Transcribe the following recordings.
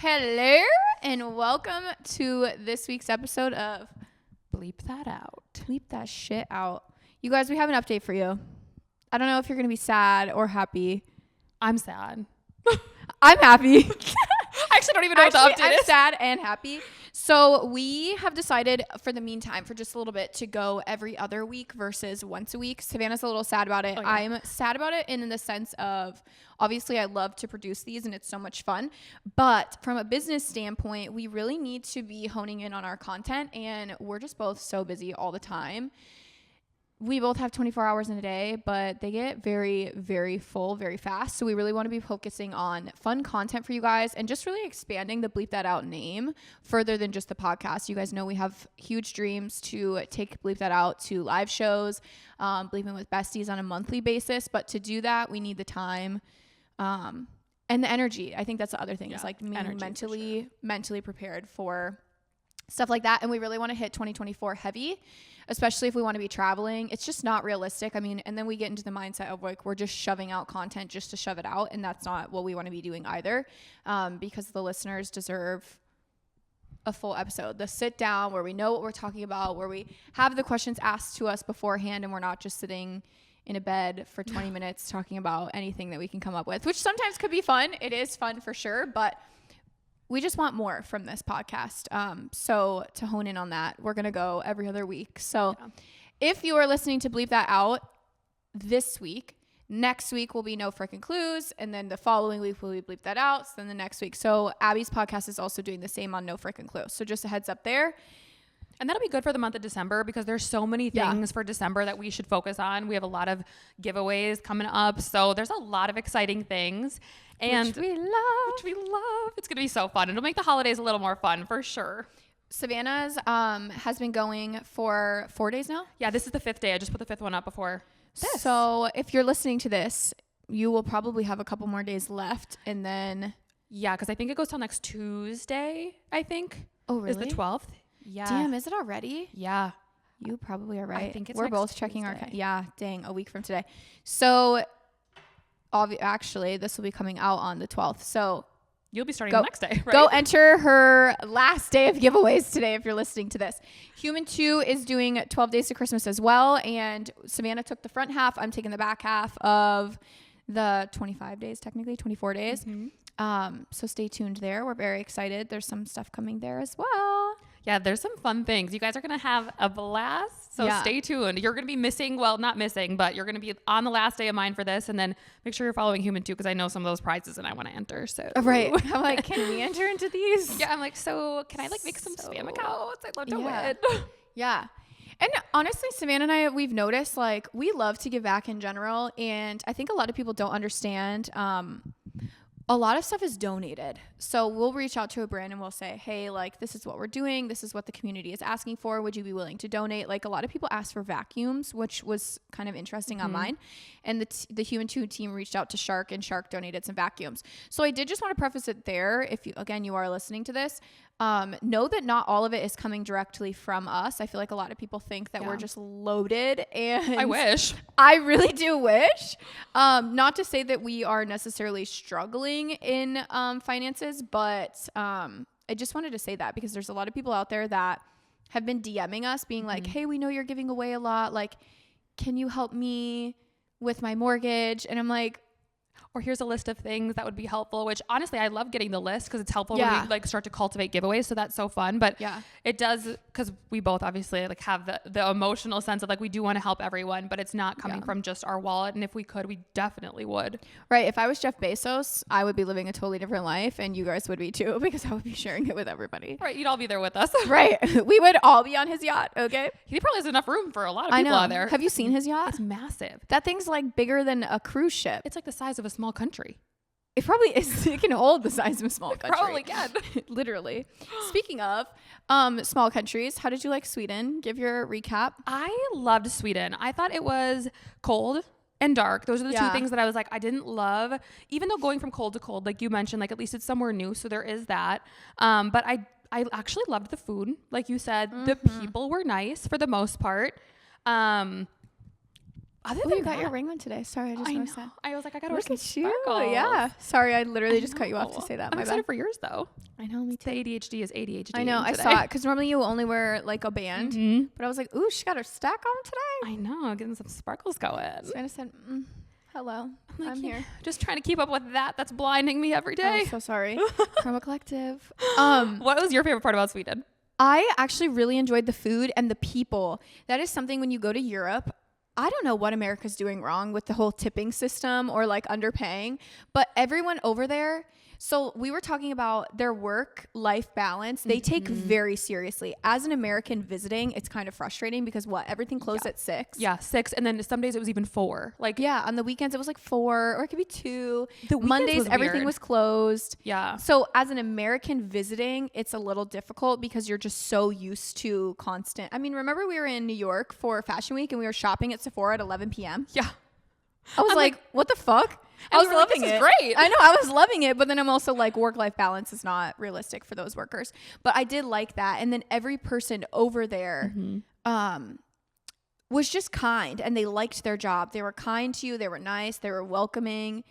Hello and welcome to this week's episode of Bleep That Out. Bleep That Shit Out. You guys, we have an update for you. I don't know if you're going to be sad or happy. I'm sad. I'm happy. I actually don't even know what the update is. I'm sad and happy. So we have decided for the meantime, for just a little bit, to go every other week versus once a week. Savannah's a little sad about it. Oh, yeah. I'm sad about it in the sense of, obviously, I love to produce these and it's so much fun. But from a business standpoint, we really need to be honing in on our content. And we're just both so busy all the time. We both have 24 hours in a day, but they get very, very full very fast. So we really want to be focusing on fun content for you guys and just really expanding the Bleep That Out name further than just the podcast. You guys know we have huge dreams to take Bleep That Out to live shows, Bleepin with besties on a monthly basis. But to do that, we need the time and the energy. I think that's the other thing. It's like being mentally prepared for stuff like that. And we really want to hit 2024 heavy, especially if we want to be traveling. It's just not realistic. I mean, and then we get into the mindset of like, we're just shoving out content just to shove it out. And that's not what we want to be doing either, because the listeners deserve a full episode, the sit down where we know what we're talking about, where we have the questions asked to us beforehand and we're not just sitting in a bed for 20 minutes talking about anything that we can come up with, which sometimes could be fun. It is fun for sure, but we just want more from this podcast. So to hone in on that, we're going to go every other week. So if you are listening to Bleep That Out this week, next week will be No Frickin' Clues. And then the following week will be Bleep That Out. So then the next week. So Abby's podcast is also doing the same on No Frickin' Clues. So just a heads up there. And that'll be good for the month of December because there's so many things for December that we should focus on. We have a lot of giveaways coming up. So there's a lot of exciting things. And Which we love. It's going to be so fun. It'll make the holidays a little more fun for sure. Savannah's has been going for 4 days now. Yeah, this is the 5th day. I just put the 5th one up before this. So if you're listening to this, you will probably have a couple more days left. And then... Yeah, because I think it goes till next Tuesday, I think. Oh, really? Is the 12th. Yeah. Damn, is it already? Yeah. You probably are right. I think it's We're next both checking Tuesday. our... Yeah, dang, a week from today. So... Actually, this will be coming out on the 12th. So you'll be starting the next day, right? Go enter her last day of giveaways today if you're listening to this. Human 2 is doing 12 Days to Christmas as well. And Savannah took the front half. I'm taking the back half of the 25 days, technically 24 days. Mm-hmm. So stay tuned there. We're very excited. There's some stuff coming there as well. Yeah, there's some fun things. You guys are going to have a blast. So stay tuned. You're going to be missing, well, not missing, but you're going to be on the last day of mine for this. And then make sure you're following Human 2 because I know some of those prizes and I want to enter. So right. I'm like, can we enter into these? Yeah, I'm like, so can I like make some spam accounts? I'd love to win. Yeah. And honestly, Savannah and I, we've noticed like we love to give back in general. And I think a lot of people don't understand a lot of stuff is donated. So we'll reach out to a brand and we'll say, hey, like, this is what we're doing. This is what the community is asking for. Would you be willing to donate? Like, a lot of people asked for vacuums, which was kind of interesting on mine. And the Human 2 team reached out to Shark, and Shark donated some vacuums. So I did just want to preface it there. If you, again, you are listening to this, know that not all of it is coming directly from us. I feel like a lot of people think that we're just loaded, and I wish. I really do wish. Not to say that we are necessarily struggling in finances, but I just wanted to say that because there's a lot of people out there that have been DMing us being like, hey, we know you're giving away a lot. Like, can you help me with my mortgage? And I'm like, or here's a list of things that would be helpful, which honestly, I love getting the list because it's helpful when we like start to cultivate giveaways. So that's so fun. But it does, because we both obviously like have the emotional sense of like, we do want to help everyone, but it's not coming from just our wallet. And if we could, we definitely would. Right. If I was Jeff Bezos, I would be living a totally different life, and you guys would be too, because I would be sharing it with everybody. Right. You'd all be there with us. Right. We would all be on his yacht. Okay. He probably has enough room for a lot of people out there. Have you seen his yacht? It's massive. That thing's like bigger than a cruise ship. It's like the size of a small country. It probably is. It can hold the size of a small country. Probably can. Literally. Speaking of small countries, how did you like Sweden? Give your recap. I loved Sweden. I thought it was cold and dark. Those are the two things that I was like, I didn't love. Even though going from cold to cold, like you mentioned, like at least it's somewhere new. So there is that. But I actually loved the food. Like you said, the people were nice for the most part. Other Oh, than you got that, your ring on today. Sorry, I just noticed that. I was like, I gotta wear Look some at you. sparkles. Yeah. Sorry, I literally just cut you off to say that. I'm My excited bad. for yours though. I know, me too. The ADHD is ADHD. I know. I saw it because normally you only wear like a band, but I was like, ooh, she got her stack on today. I know, getting some sparkles going. So I just said, hello, Like, I'm here. Just trying to keep up with that. That's blinding me every day. I'm so sorry. Chroma Collective. What was your favorite part about Sweden? I actually really enjoyed the food and the people. That is something when you go to Europe. I don't know what America's doing wrong with the whole tipping system or like underpaying, but everyone over there. So we were talking about their work-life balance. They take very seriously. As an American visiting, it's kind of frustrating because everything closed at 6. Yeah, 6, and then some days it was even 4. Like on the weekends it was like 4, or it could be 2. The weekends Mondays was everything weird. was closed. Yeah. So as an American visiting, it's a little difficult because you're just so used to constant. I mean, remember we were in New York for Fashion Week and we were shopping at Sephora at 11 p.m. Yeah. I was like, what the fuck? I was loving it. This is great. I know, I was loving it, but then I'm also like, work-life balance is not realistic for those workers. But I did like that. And then every person over there was just kind, and they liked their job. They were kind to you. They were nice. They were welcoming.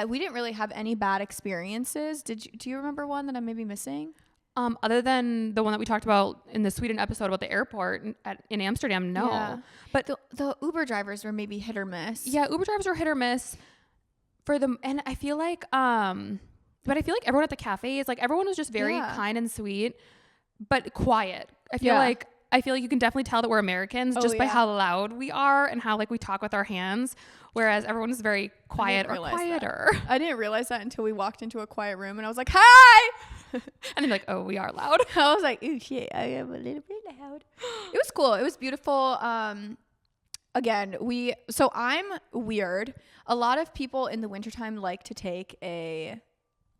We didn't really have any bad experiences. Do you remember one that I'm maybe missing? Other than the one that we talked about in the Sweden episode about the airport in Amsterdam, no. Yeah. But the Uber drivers were maybe hit or miss. yeah, Uber drivers are hit or miss for them. And I feel like, but I feel like everyone at the cafe is like, everyone was just very kind and sweet, but quiet. I feel like you can definitely tell that we're Americans just by how loud we are and how like we talk with our hands. Whereas everyone is very quiet or quieter. I didn't realize that until we walked into a quiet room and I was like, hi. And they're like, oh, we are loud. I was like, ooh, shit, I am a little bit loud. It was cool. It was beautiful. Again, so I'm weird. A lot of people in the wintertime like to take a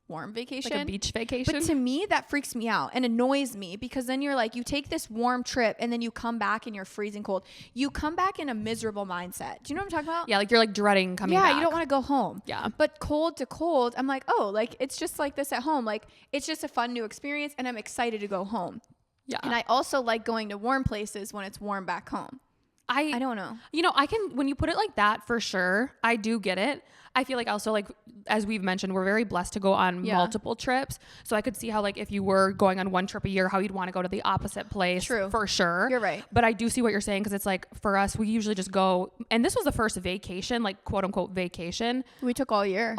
warm vacation. Like a beach vacation. But to me, that freaks me out and annoys me because then you're like, you take this warm trip and then you come back and you're freezing cold. You come back in a miserable mindset. Do you know what I'm talking about? Yeah, like you're like dreading coming back. Yeah, you don't want to go home. Yeah. But cold to cold, I'm like, oh, like it's just like this at home. Like it's just a fun new experience and I'm excited to go home. Yeah. And I also like going to warm places when it's warm back home. I don't know. You know, when you put it like that, for sure, I do get it. I feel like also like, as we've mentioned, we're very blessed to go on multiple trips. So I could see how like if you were going on one trip a year, how you'd want to go to the opposite place. True. For sure. You're right. But I do see what you're saying because it's like for us, we usually just go, and this was the first vacation, like quote unquote vacation. We took all year.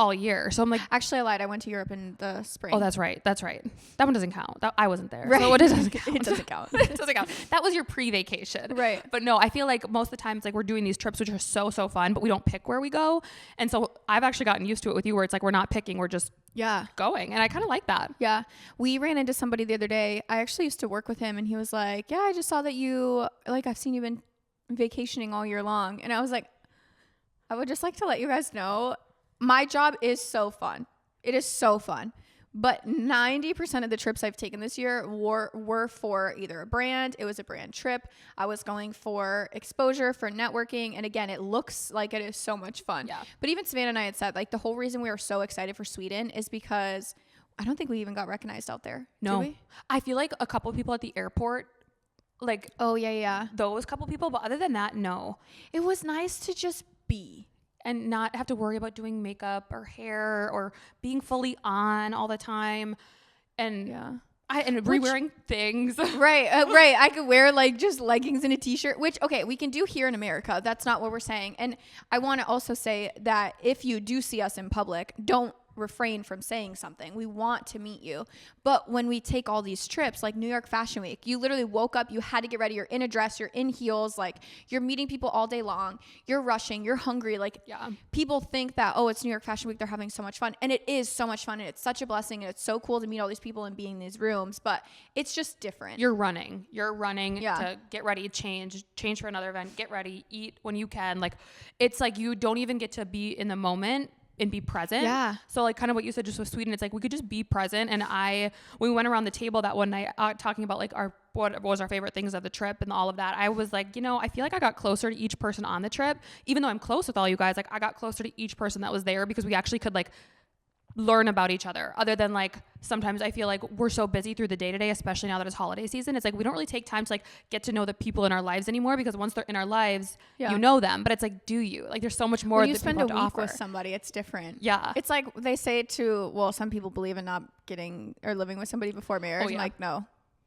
So I'm like, actually I lied. I went to Europe in the spring. Oh, that's right. That one doesn't count. I wasn't there. Right. So it doesn't count. It doesn't count. It doesn't count. That was your pre-vacation. Right. But no, I feel like most of the time it's like we're doing these trips which are so fun, but we don't pick where we go. And so I've actually gotten used to it with you where it's like we're not picking, we're just going. And I kind of like that. Yeah. We ran into somebody the other day. I actually used to work with him and he was like, yeah, I just saw that I've seen you been vacationing all year long. And I was like, I would just like to let you guys know my job is so fun. It is so fun. But 90% of the trips I've taken this year were for either a brand. It was a brand trip. I was going for exposure, for networking. And again, it looks like it is so much fun. Yeah. But even Savannah and I had said, like, the whole reason we were so excited for Sweden is because I don't think we even got recognized out there. No. Did we? I feel like a couple of people at the airport, like, oh, yeah. those couple people. But other than that, no. It was nice to just be. And not have to worry about doing makeup or hair or being fully on all the time. And re-wearing things. Right. I could wear like just leggings and a t-shirt, which, okay, we can do here in America. That's not what we're saying. And I want to also say that if you do see us in public, don't refrain from saying something. We want to meet you. But when we take all these trips, like New York Fashion Week, you literally woke up, you had to get ready, you're in a dress, you're in heels, like you're meeting people all day long, you're rushing, you're hungry. Like people think that, oh, it's New York Fashion Week, they're having so much fun. And it is so much fun and it's such a blessing and it's so cool to meet all these people and be in these rooms, but it's just different. You're running to get ready, change for another event, get ready, eat when you can. Like it's like you don't even get to be in the moment and be present. Yeah. So like kind of what you said just with Sweden, it's like we could just be present. And when we went around the table that one night talking about like what was our favorite things of the trip and all of that, I was like, I feel like I got closer to each person on the trip, even though I'm close with all you guys. Like I got closer to each person that was there because we actually could like learn about each other than like sometimes I feel like we're so busy through the day to day, especially now that it's holiday season. It's like we don't really take time to like get to know the people in our lives anymore, because once they're in our lives, you know them. But it's like, do you? Like there's so much more when you that spend people a have to week offer. with somebody, it's different. Yeah. It's like they say to, well, some people believe in not getting or living with somebody before marriage. I'm like, no.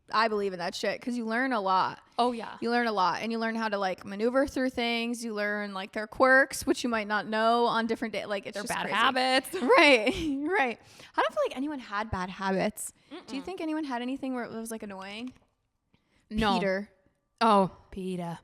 I believe in that shit because you learn a lot. Oh, yeah. You learn a lot, and you learn how to like maneuver through things. You learn like their quirks, which you might not know on different days. Like it's their just bad crazy. habits. Right. Right. I don't feel like anyone had bad habits. Do you think anyone had anything where it was like annoying? No. Peter. Oh, Peter.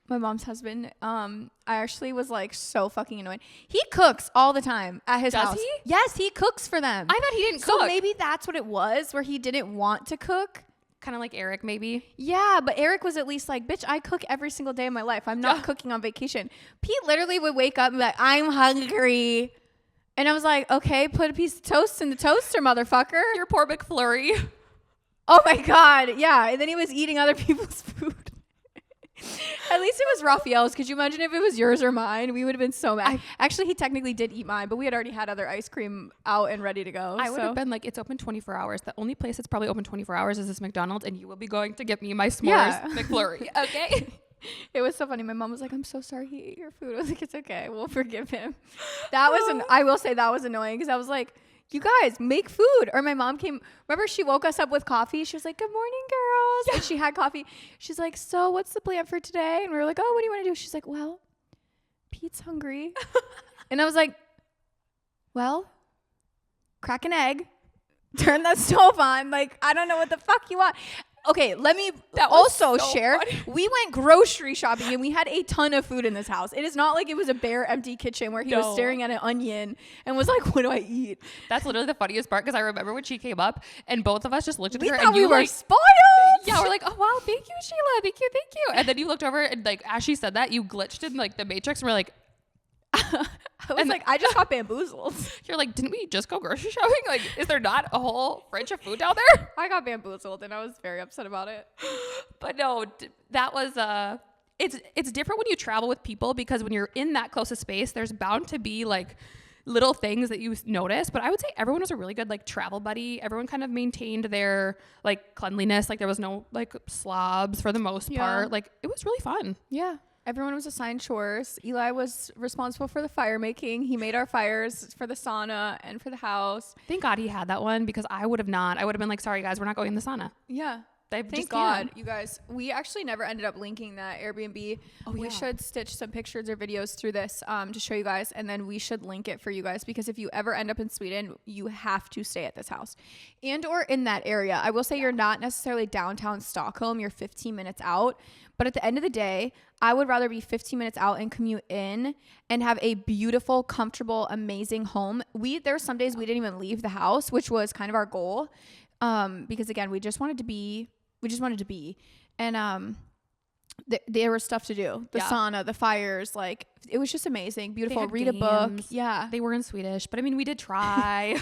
My mom's husband. I actually was like so fucking annoyed. He cooks all the time at his house. Does he? Yes, he cooks for them. I thought he didn't cook. So maybe that's what it was, where he didn't want to cook. Kind of like Eric, maybe. Yeah, but Eric was at least like, bitch, I cook every single day of my life. I'm not cooking on vacation. Pete literally would wake up and be like, I'm hungry. And I was like, okay, put a piece of toast in the toaster, motherfucker. Your poor McFlurry. Oh my God. Yeah. And then he was eating other people's food. At least it was Raphael's. Could you imagine if it was yours or mine? We would have been so mad. Actually, he technically did eat mine, but we had already had other ice cream out and ready to go. I would have been like, it's open 24 hours. The only place that's probably open 24 hours is this McDonald's, and you will be going to get me my s'mores McFlurry. Okay. It was so funny. My mom was like, I'm so sorry he ate your food. I was like, it's okay. We'll forgive him. That was, I will say that was annoying because I was like, you guys make food. Or my mom came, remember she woke us up with coffee. She was like, good morning, girls. Yeah. And she had coffee. She's like, so what's the plan for today? And we were like, oh, what do you want to do? She's like, well, Pete's hungry. And I was like, well, crack an egg, turn that stove on. Like, I don't know what the fuck you want. Okay, let me also share. Funny. We went grocery shopping and we had a ton of food in this house. It is not like it was a bare, empty kitchen where he was staring at an onion and was like, what do I eat? That's literally the funniest part because I remember when she came up and both of us just looked at her and you were like, spoiled. Yeah, we're like, oh, wow, thank you, Sheila. Thank you. And then you looked over and like, as she said that, you glitched in like the Matrix and we're like, I was like, I just got bamboozled. You're like, didn't we just go grocery shopping? Like, is there not a whole fridge of food down there? I got bamboozled and I was very upset about it. But no, that was, it's different when you travel with people because when you're in that close a space, there's bound to be like little things that you notice. But I would say everyone was a really good like travel buddy. Everyone kind of maintained their like cleanliness. Like there was no like slobs for the most part. Like it was really fun. Yeah. Everyone was assigned chores. Eli was responsible for the fire making. He made our fires for the sauna and for the house. Thank God he had that one because I would have not. I would have been like, sorry guys, we're not going in the sauna. Yeah. Thank God, you guys. We actually never ended up linking that Airbnb. We should stitch some pictures or videos through this to show you guys, and then we should link it for you guys because if you ever end up in Sweden, you have to stay at this house and or in that area. I will say you're not necessarily downtown Stockholm. You're 15 minutes out. But at the end of the day, I would rather be 15 minutes out and commute in and have a beautiful, comfortable, amazing home. There were some days we didn't even leave the house, which was kind of our goal. Because again, we just wanted to be. And there was stuff to do. The sauna, the fires, like it was just amazing. Beautiful. Read a book. Yeah. They were in Swedish, but I mean, we did try.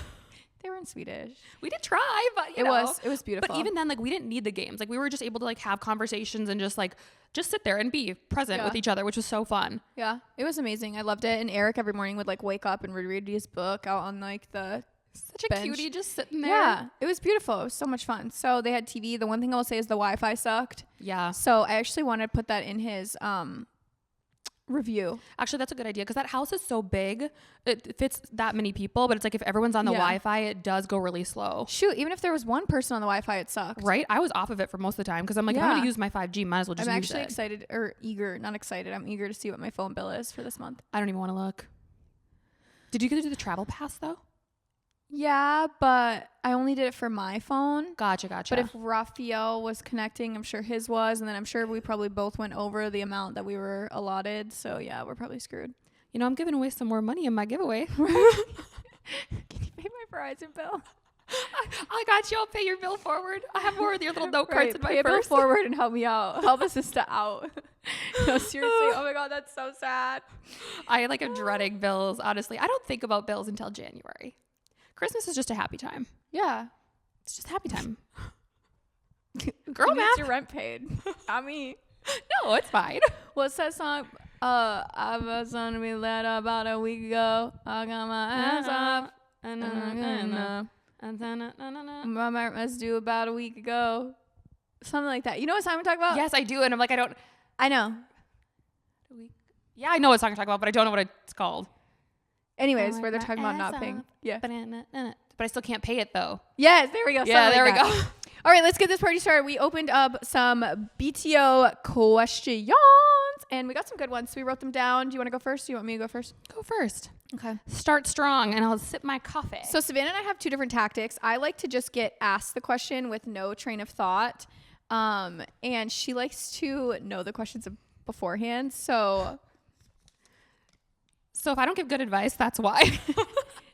They were in Swedish. We did try, but it was beautiful. But even then, like we didn't need the games. Like we were just able to like have conversations and just sit there and be present with each other, which was so fun. Yeah, it was amazing. I loved it. And Eric every morning would like wake up and read his book out on like the such a bench. cutie just sitting there. Yeah, it was beautiful. It was so much fun. So they had TV. The one thing I will say is the Wi-Fi sucked. Yeah. So I actually wanted to put that in his review. Actually, that's a good idea because that house is so big. It fits that many people, but it's like if everyone's on the Wi-Fi, it does go really slow. Shoot, even if there was one person on the Wi-Fi, it sucked. Right? I was off of it for most of the time because I'm like, if I'm going to use my 5G, might as well just use it. I'm actually excited or eager, not excited. I'm eager to see what my phone bill is for this month. I don't even want to look. Did you get to do the travel pass though? Yeah, but I only did it for my phone. Gotcha. But if Raphael was connecting, I'm sure his was. And then I'm sure we probably both went over the amount that we were allotted. So, yeah, we're probably screwed. You know, I'm giving away some more money in my giveaway. Can you pay my Verizon bill? I got you. I'll pay your bill forward. I have more of your little note cards in my pay purse. Bill forward and help me out. Help a sister out. No, seriously. Oh, my God. That's so sad. I am dreading bills, honestly. I don't think about bills until January. Christmas is just a happy time. Yeah. It's just a happy time. Girl math. Your rent paid. Not me. No, it's fine. What's that song? I was on to be let about a week ago. I got my ass off. Mama must do about a week ago. Something like that. You know what song I'm talking about? Yes, I do. And I'm like, I know. Yeah, I know what song you're talking about, but I don't know what it's called. Anyways, where they're talking about not paying. Yeah. But I still can't pay it though. Yes, there we go. Yeah, there we go. All right, let's get this party started. We opened up some BTO questions and we got some good ones. So we wrote them down. Do you want to go first? Do you want me to go first? Go first. Okay. Start strong and I'll sip my coffee. So Savannah and I have two different tactics. I like to just get asked the question with no train of thought. And she likes to know the questions beforehand. So if I don't give good advice, that's why.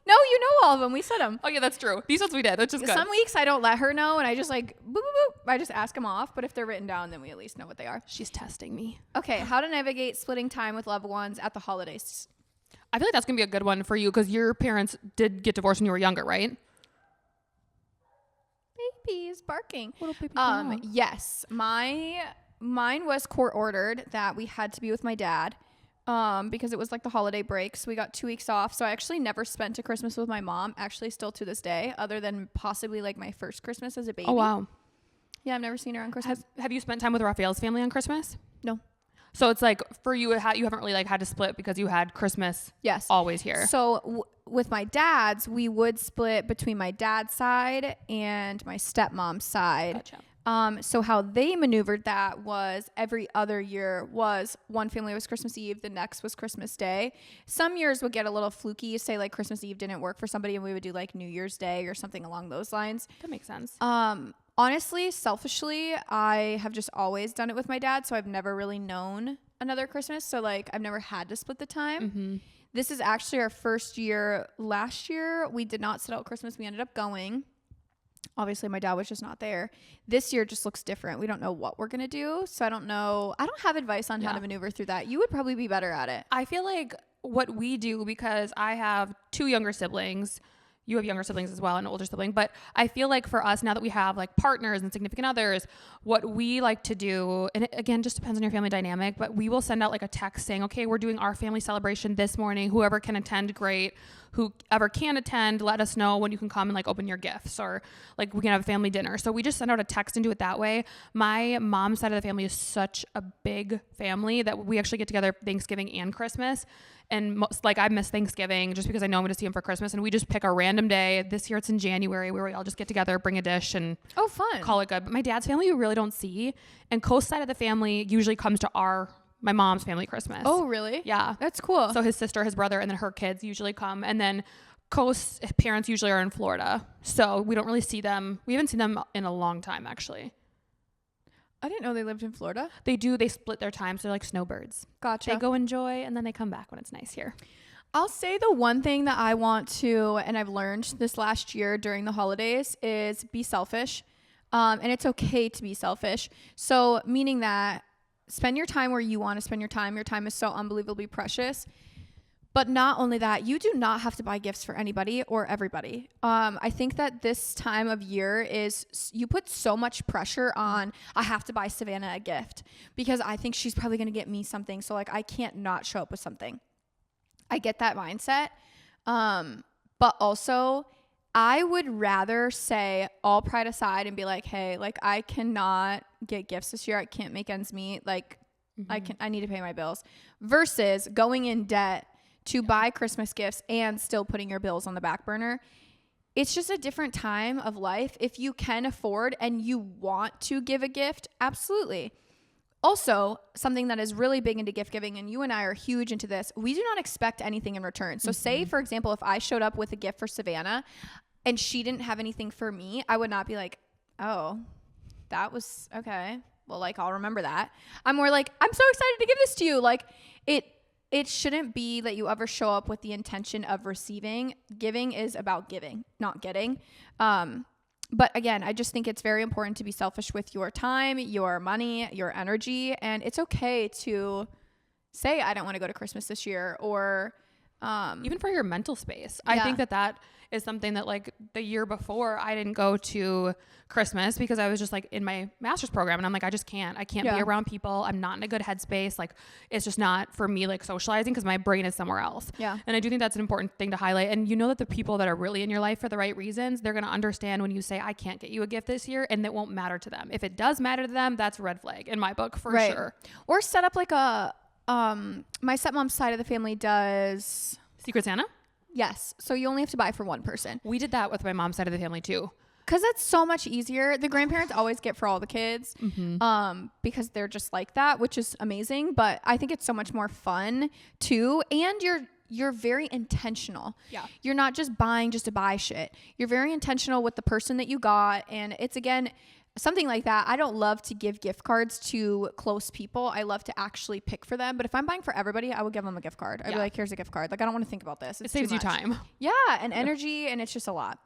No, you know all of them. We said them. Oh yeah, that's true. These ones we did, which is good. Some weeks I don't let her know and I just like, boop, boop, boop. I just ask them off. But if they're written down, then we at least know what they are. She's testing me. Okay. How to navigate splitting time with loved ones at the holidays. I feel like that's going to be a good one for you because your parents did get divorced when you were younger, right? Baby's barking. Little baby dog. Yes. Mine was court ordered that we had to be with my dad. Because it was like the holiday break. So we got 2 weeks off. So I actually never spent a Christmas with my mom, actually still to this day, other than possibly like my first Christmas as a baby. Oh, wow. Yeah, I've never seen her on Christmas. Have you spent time with Raphael's family on Christmas? No. So it's like for you, you haven't really like had to split because you had Christmas yes. always here. So with my dad's, we would split between my dad's side and my stepmom's side. Gotcha. So how they maneuvered that was every other year was one family was Christmas Eve, the next was Christmas Day. Some years would get a little fluky, say like Christmas Eve didn't work for somebody and we would do like New Year's Day or something along those lines. That makes sense. Honestly, selfishly, I have just always done it with my dad, so I've never really known another Christmas. So like I've never had to split the time. Mm-hmm. This is actually our first year. Last year, we did not sit out Christmas. We ended up going. Obviously, my dad was just not there. This year just looks different. We don't know what we're going to do. So I don't know. I don't have advice on how to maneuver through that. You would probably be better at it. I feel like what we do, because I have 2 younger siblings, you have younger siblings as well, an older sibling. But I feel like for us, now that we have like partners and significant others, what we like to do, and it, again, just depends on your family dynamic, but we will send out like a text saying, okay, we're doing our family celebration this morning. Whoever can attend, great. Whoever can attend, let us know when you can come and like open your gifts, or like we can have a family dinner. So we just send out a text and do it that way. My mom's side of the family is such a big family that we actually get together Thanksgiving and Christmas. And like I miss Thanksgiving just because I know I'm going to see him for Christmas, and we just pick a random day. This year it's in January where we all just get together, bring a dish, and fun, call it good. But my dad's family we really don't see, and Coast side of the family usually comes to my mom's family Christmas. Oh, really? Yeah. That's cool. So his sister, his brother, and then her kids usually come. And then Coast's parents usually are in Florida. So we don't really see them. We haven't seen them in a long time, actually. I didn't know they lived in Florida. They do. They split their time. So they're like snowbirds. Gotcha. They go enjoy, and then they come back when it's nice here. I'll say the one thing that I want to, and I've learned this last year during the holidays, is be selfish. And it's okay to be selfish. So meaning that spend your time where you want to spend your time. Your time is so unbelievably precious. But not only that, you do not have to buy gifts for anybody or everybody. I think that this time of year you put so much pressure on, I have to buy Savannah a gift because I think she's probably going to get me something. So like I can't not show up with something. I get that mindset. But also I would rather say all pride aside and be like, hey, like I cannot get gifts this year. I can't make ends meet. Like I need to pay my bills versus going in debt to buy Christmas gifts and still putting your bills on the back burner. It's just a different time of life. If you can afford and you want to give a gift, absolutely. Also, something that is really big into gift giving, and you and I are huge into this, we do not expect anything in return. So say, for example, if I showed up with a gift for Savannah and she didn't have anything for me, I would not be like, oh, that was okay. Well, like, I'll remember that. I'm more like, I'm so excited to give this to you. Like, it shouldn't be that you ever show up with the intention of receiving. Giving is about giving, not getting. But again, I just think it's very important to be selfish with your time, your money, your energy. And it's okay to say, I don't want to go to Christmas this year, or even for your mental space. I think that is something that like the year before I didn't go to Christmas because I was just like in my master's program and I'm like, I can't be around people. I'm not in a good headspace. Like it's just not for me, like socializing, because my brain is somewhere else. Yeah. And I do think that's an important thing to highlight. And you know that the people that are really in your life for the right reasons, they're going to understand when you say, I can't get you a gift this year, and that won't matter to them. If it does matter to them, that's a red flag in my book for sure. Or set up like a, my stepmom's side of the family does Secret Santa. Yes. So you only have to buy for one person. We did that with my mom's side of the family too. Because that's so much easier. The grandparents always get for all the kids because they're just like that, which is amazing. But I think it's so much more fun too. And you're very intentional. Yeah. You're not just buying just to buy shit. You're very intentional with the person that you got. And it's, again, something like that. I don't love to give gift cards to close people. I love to actually pick for them. But if I'm buying for everybody, I would give them a gift card. I'd be like, here's a gift card. Like, I don't want to think about this. It saves you time. Yeah. And energy. And it's just a lot.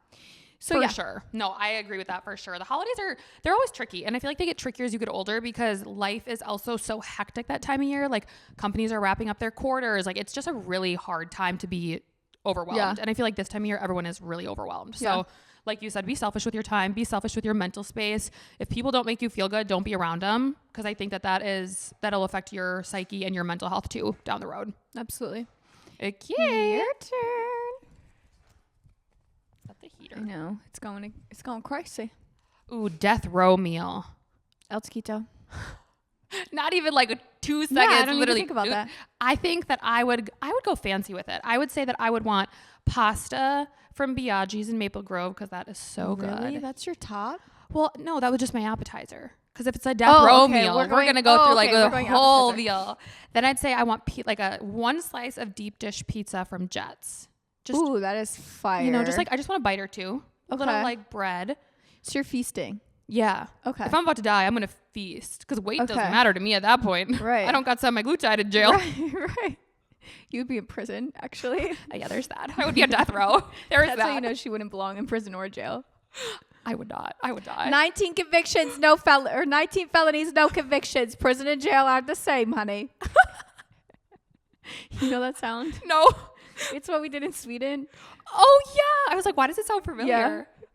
So for sure. No, I agree with that for sure. The holidays they're always tricky. And I feel like they get trickier as you get older because life is also so hectic that time of year. Like companies are wrapping up their quarters. Like it's just a really hard time to be overwhelmed. Yeah. And I feel like this time of year, everyone is really overwhelmed. Yeah. So like you said, be selfish with your time, be selfish with your mental space. If people don't make you feel good, don't be around them. Because I think that'll affect your psyche and your mental health too down the road. Absolutely. Okay. Your turn. Is that the heater? I know. It's going crazy. Ooh, death row meal. El Taquito. Not even like 2 seconds. Yeah, I don't literally think about that. I think that I would go fancy with it. I would say that I would want pasta from Biaggi's in Maple Grove because that is so good. Really? That's your top? Well, no, that was just my appetizer. Because if it's a death row meal, we're going to go through like the whole meal. Then I'd say I want like one slice of deep dish pizza from Jets. Ooh, that is fire. You know, just like I just want a bite or two. A little like bread. So you're feasting. Yeah. Okay. If I'm about to die, I'm going to feast because weight doesn't matter to me at that point. Right. I don't got semaglutide in jail. Right. You'd be in prison, actually. Yeah, there's that. I would be on death row. That's how you know she wouldn't belong in prison or jail. I would not. I would die. 19 convictions, 19 felonies, no convictions. Prison and jail aren't the same, honey. You know that sound? No. It's what we did in Sweden. Oh, yeah. I was like, why does it sound familiar?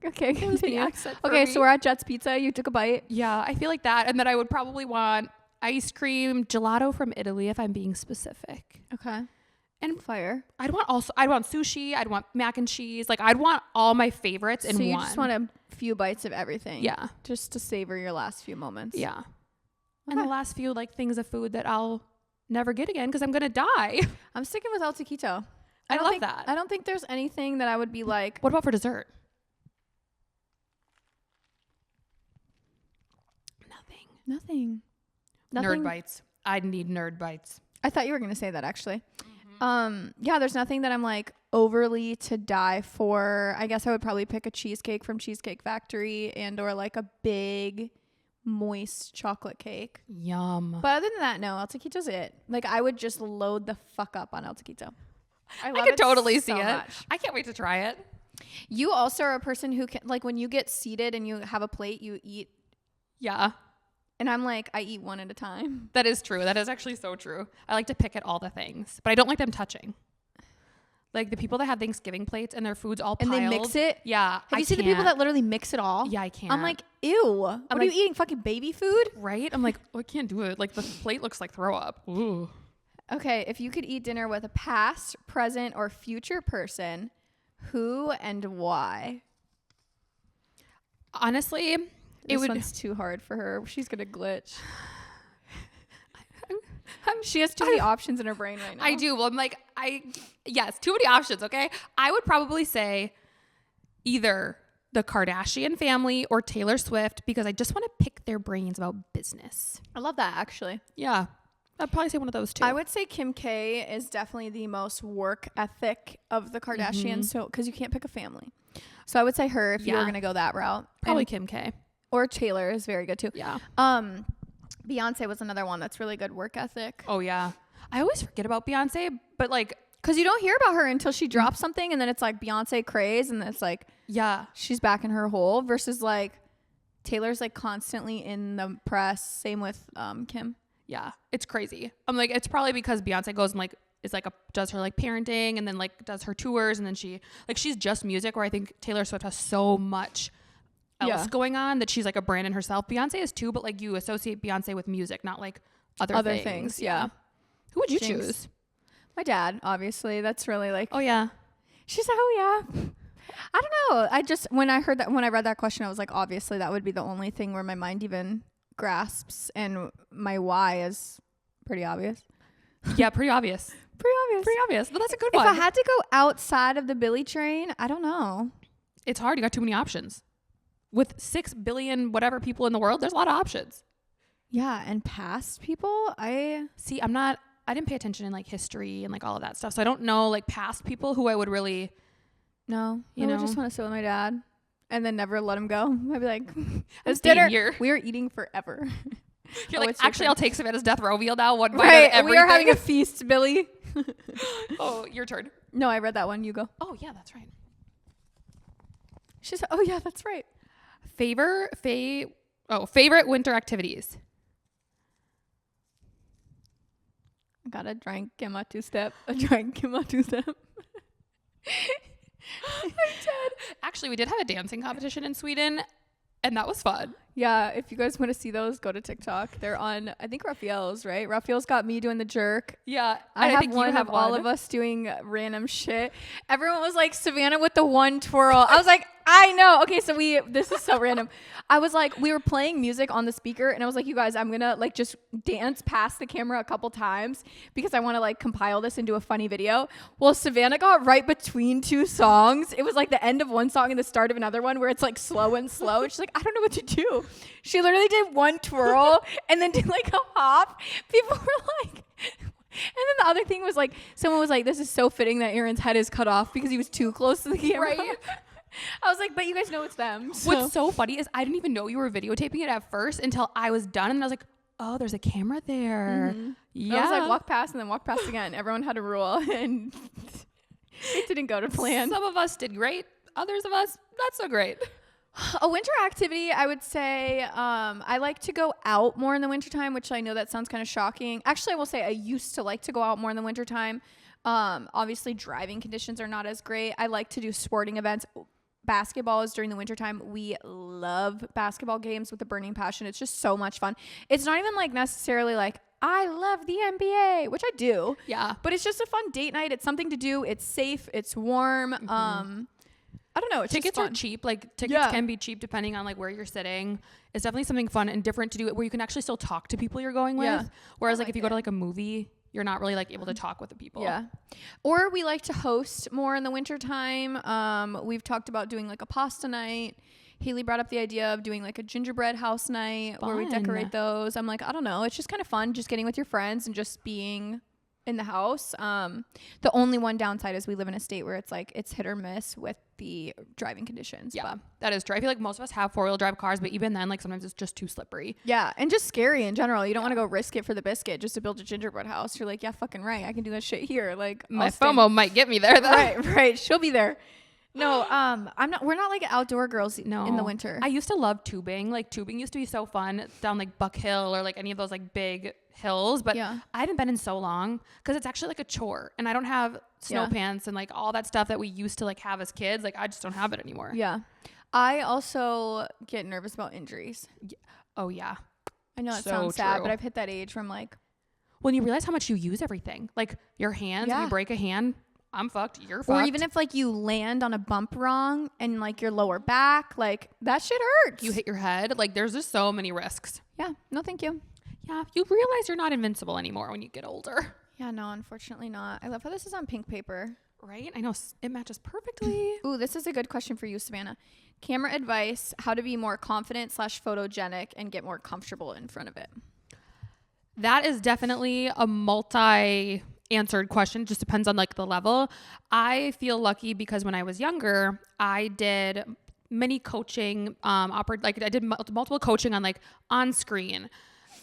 Yeah. Okay, continue. Okay, so we're at Jet's Pizza. You took a bite. Yeah, I feel like that. And then I would probably want ice cream, gelato from Italy, if I'm being specific. Okay. And fire. I'd want sushi. I'd want mac and cheese. Like I'd want all my favorites in one. So you just want a few bites of everything. Yeah. Just to savor your last few moments. Yeah. Okay. And the last few like things of food that I'll never get again because I'm going to die. I'm sticking with El Taquito. I love that. I don't think there's anything that I would be like. What about for dessert? Nothing. Nerd bites. I'd need nerd bites. I thought you were going to say that actually. Yeah, there's nothing that I'm like overly to die for. I guess I would probably pick a cheesecake from Cheesecake Factory or like a big moist chocolate cake. Yum. But other than that, no, El Taquito's it. Like I would just load the fuck up on El Taquito. I could totally see it. I can't wait to try it. You also are a person who can, like when you get seated and you have a plate, you eat. Yeah. And I'm like, I eat one at a time. That is true. That is actually so true. I like to pick at all the things, but I don't like them touching. Like the people that have Thanksgiving plates and their food's all piled. And they mix it? Yeah. Have you seen the people that literally mix it all? Yeah, I can't. I'm like, ew. What are you eating? Fucking baby food? Right? I'm like, I can't do it. Like the plate looks like throw up. Ooh. Okay. If you could eat dinner with a past, present, or future person, who and why? Honestly, this one's too hard for her. She's gonna glitch. She has too many options in her brain right now. I do. Well, I'm like, yes, too many options. Okay, I would probably say either the Kardashian family or Taylor Swift because I just want to pick their brains about business. I love that actually. Yeah, I'd probably say one of those two. I would say Kim K is definitely the most work ethic of the Kardashians. So because you can't pick a family, so I would say her if you were gonna go that route. Probably Kim K. Or Taylor is very good too. Yeah. Beyonce was another one that's really good work ethic. Oh yeah. I always forget about Beyonce, but like, cause you don't hear about her until she drops something and then it's like Beyonce craze and it's like, yeah, she's back in her hole versus like Taylor's like constantly in the press. Same with Kim. Yeah. It's crazy. I'm like, it's probably because Beyonce goes and like is like does her like parenting and then like does her tours, and then she's just music, where I think Taylor Swift has so much else going on that she's like a brand in herself. Beyonce is too, but like you associate Beyonce with music, not like other things. Yeah. Who would you choose? My dad, obviously. That's really like, oh yeah. She's like, oh yeah. I don't know. I just, when I read that question, I was like, obviously that would be the only thing where my mind even grasps, and my why is pretty obvious. Yeah, pretty obvious. Pretty obvious. But that's a good one. If I had to go outside of the Billy train, I don't know. It's hard. You got too many options. With 6 billion whatever people in the world, there's a lot of options. Yeah, and past people, I didn't pay attention in like history and like all of that stuff. So I don't know like past people who I would really I would just want to sit with my dad and then never let him go. I'd be like, it's dinner. We are eating forever. You're like, actually, I'll take Savannah's death row meal now. One bite right, of everything. we are having a feast, Billy. Oh, your turn. No, I read that one. You go. Oh, yeah, that's right. She said, oh, yeah, that's right. Favorite winter activities. I got a drink in my two-step. I did. Actually, we did have a dancing competition in Sweden, and that was fun. Yeah, if you guys want to see those, go to TikTok. They're on, I think, Raphael's, right? Raphael's got me doing the jerk. Yeah. I think one of all of us doing random shit. Everyone was like, Savannah with the one twirl. I was like, I know. Okay, so this is so random. I was like, we were playing music on the speaker, and I was like, you guys, I'm going to like just dance past the camera a couple times because I want to like compile this into a funny video. Well, Savannah got right between two songs. It was like the end of one song and the start of another one where it's like slow and slow. And she's like, I don't know what to do. She literally did one twirl and then did like a hop. People were like, and then the other thing was like, someone was like, this is so fitting that Aaron's head is cut off because he was too close to the camera. Right. I was like, but you guys know it's them. So. What's so funny is I didn't even know you were videotaping it at first until I was done. And I was like, oh, there's a camera there. Mm-hmm. Yeah. I was like, walk past and then walk past again. Everyone had a rule and it didn't go to plan. Some of us did great. Others of us, not so great. A winter activity, I would say I like to go out more in the wintertime, which I know that sounds kind of shocking. Actually, I will say I used to like to go out more in the wintertime. Obviously, driving conditions are not as great. I like to do sporting events. Basketball is during the wintertime. We love basketball games with a burning passion. It's just so much fun. It's not even like necessarily like, I love the NBA, which I do. Yeah. But it's just a fun date night. It's something to do. It's safe. It's warm. Mm-hmm. I don't know. Tickets are cheap. Like tickets can be cheap depending on like where you're sitting. It's definitely something fun and different to do where you can actually still talk to people you're going with. Yeah. Whereas like if you go to like a movie, you're not really like able to talk with the people. Yeah. Or we like to host more in the wintertime. We've talked about doing like a pasta night. Haley brought up the idea of doing like a gingerbread house night where we decorate those. I'm like, I don't know. It's just kind of fun just getting with your friends and just being in the house. The only one downside is we live in a state where it's like it's hit or miss with the driving conditions. Yeah, that is true. I feel like most of us have 4-wheel drive cars, but even then, like sometimes it's just too slippery. Yeah, and just scary in general. You don't want to go risk it for the biscuit just to build a gingerbread house. You're like, yeah, fucking right. I can do that shit here. Like my FOMO might get me there though. Right. She'll be there. No, we're not like outdoor girls in the winter. I used to love tubing. Like tubing used to be so fun down like Buck Hill or like any of those like big hills, but I hadn't been in so long because it's actually like a chore and I don't have snow pants and like all that stuff that we used to like have as kids. Like I just don't have it anymore. Yeah. I also get nervous about injuries. Oh yeah. I know it sounds sad, but I've hit that age where I'm like, when you realize how much you use everything, like your hands, if you break a hand, I'm fucked. You're fucked. Or even if like you land on a bump wrong and like your lower back, like that shit hurts. You hit your head. Like there's just so many risks. Yeah. No, thank you. Yeah. You realize you're not invincible anymore when you get older. Yeah. No, unfortunately not. I love how this is on pink paper. Right? I know it matches perfectly. Ooh, this is a good question for you, Savannah. Camera advice, how to be more confident / photogenic and get more comfortable in front of it. That is definitely a multi-answered question. Just depends on like the level. I feel lucky because when I was younger, I did many coaching, I did multiple coaching on like on screen,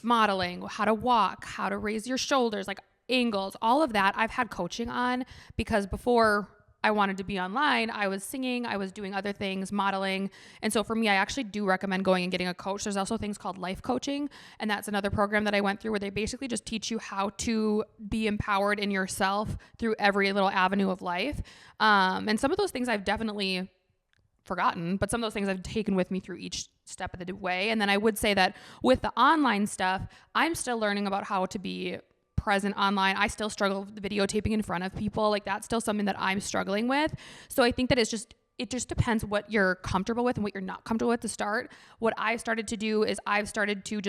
modeling, how to walk, how to raise your shoulders, like angles, all of that I've had coaching on because before I wanted to be online, I was singing, I was doing other things, modeling. And so for me, I actually do recommend going and getting a coach. There's also things called life coaching. And that's another program that I went through where they basically just teach you how to be empowered in yourself through every little avenue of life. And some of those things I've definitely forgotten, but some of those things I've taken with me through each step of the way. And then I would say that with the online stuff, I'm still learning about how to be present online. I still struggle with videotaping in front of people. Like that's still something that I'm struggling with. So I think that it just depends what you're comfortable with and what you're not comfortable with to start. What I've started to do is I've started to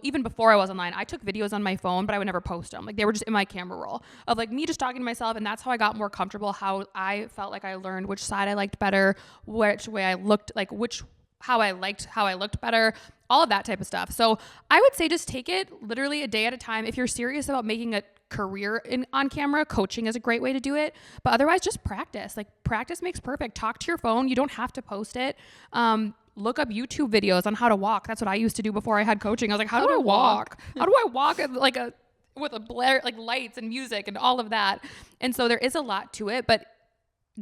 even before I was online, I took videos on my phone, but I would never post them. Like they were just in my camera roll of like me just talking to myself. And that's how I got more comfortable, how I felt like I learned which side I liked better, which way I looked, like how I looked better, all of that type of stuff. So I would say just take it literally a day at a time. If you're serious about making a career on camera, coaching is a great way to do it. But otherwise, just practice. Like practice makes perfect. Talk to your phone. You don't have to post it. Look up YouTube videos on how to walk. That's what I used to do before I had coaching. I was like, how do I walk? How do I walk with a blare, like lights and music and all of that? And so there is a lot to it, but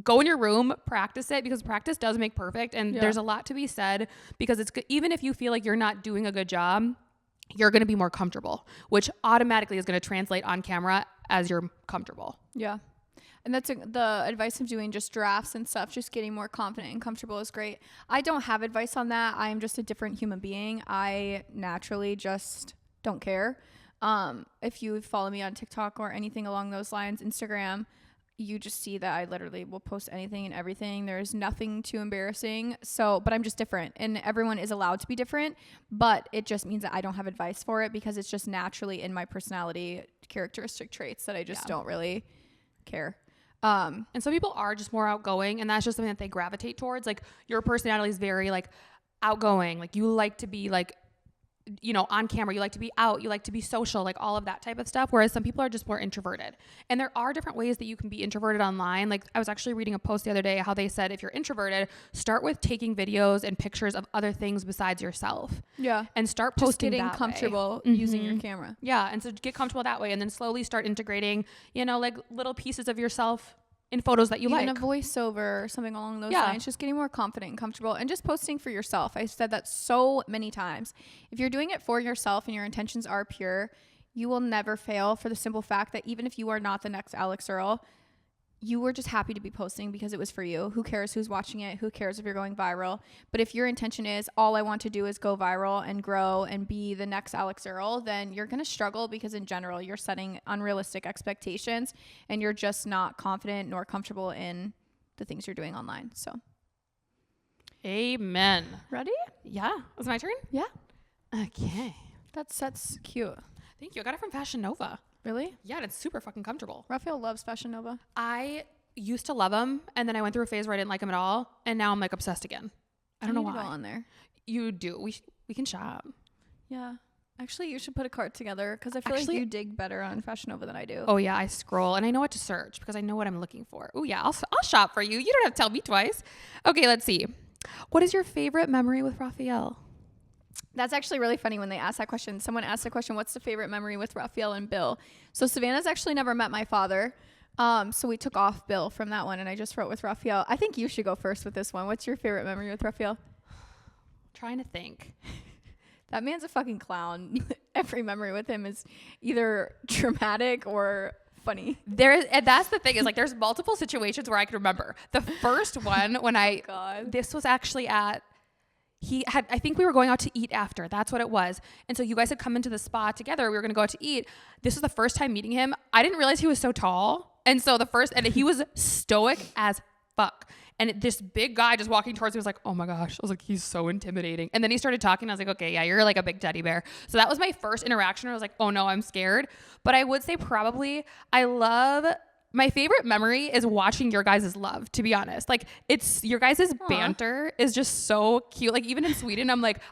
go in your room, practice it, because practice does make perfect. And there's a lot to be said, because it's good. Even if you feel like you're not doing a good job, you're going to be more comfortable, which automatically is going to translate on camera as you're comfortable. Yeah. And that's the advice of doing just drafts and stuff, just getting more confident and comfortable is great. I don't have advice on that. I am just a different human being. I naturally just don't care. If you follow me on TikTok or anything along those lines, Instagram, you just see that I literally will post anything and everything. There's nothing too embarrassing. But I'm just different, and everyone is allowed to be different, but it just means that I don't have advice for it because it's just naturally in my personality characteristic traits that I just don't really care. And some people are just more outgoing, and that's just something that they gravitate towards. Like your personality is very like outgoing. Like you like to be like, you know, on camera, you like to be out, you like to be social, like all of that type of stuff. Whereas some people are just more introverted, and there are different ways that you can be introverted online. Like I was actually reading a post the other day, how they said, if you're introverted, start with taking videos and pictures of other things besides yourself. Yeah. And start posting just getting comfortable using your camera. Yeah. And so get comfortable that way, and then slowly start integrating, you know, like little pieces of yourself in photos that you like. Even a voiceover or something along those lines. Just getting more confident and comfortable, and just posting for yourself. I said that so many times. If you're doing it for yourself and your intentions are pure, you will never fail, for the simple fact that even if you are not the next Alex Earl, you were just happy to be posting because it was for you. Who cares who's watching it? Who cares if you're going viral? But if your intention is, all I want to do is go viral and grow and be the next Alex Earl, then you're going to struggle, because in general, you're setting unrealistic expectations and you're just not confident nor comfortable in the things you're doing online. So. Amen. Ready? Yeah. Was it my turn? Yeah. Okay. That's cute. Thank you. I got it from Fashion Nova. Really? Yeah, and it's super fucking comfortable. Raphael loves Fashion Nova. I used to love them, and then I went through a phase where I didn't like them at all, and now I'm like obsessed again. I don't know why. Go on there. You do. We can shop. Yeah. Actually, you should put a cart together, because I feel like you dig better on Fashion Nova than I do. Oh yeah, I scroll and I know what to search because I know what I'm looking for. Oh yeah, I'll shop for you. You don't have to tell me twice. Okay, let's see. What is your favorite memory with Raphael? That's actually really funny when they ask that question. Someone asked the question, what's the favorite memory with Raphael and Bill? So Savannah's actually never met my father. So we took off Bill from that one, and I just wrote with Raphael. I think you should go first with this one. What's your favorite memory with Raphael? Trying to think. That man's a fucking clown. Every memory with him is either traumatic or funny. And that's the thing, is like there's multiple situations where I can remember. The first one when this was actually at, I think we were going out to eat after. That's what it was. And so you guys had come into the spa together. We were going to go out to eat. This was the first time meeting him. I didn't realize he was so tall. And so and he was stoic as fuck. And this big guy just walking towards me was like, oh my gosh. I was like, he's so intimidating. And then he started talking. I was like, okay, yeah, you're like a big teddy bear. So that was my first interaction where I was like, oh no, I'm scared. But I would say probably my favorite memory is watching your guys' love, to be honest. Like, it's your guys' banter is just so cute. Like, even in Sweden,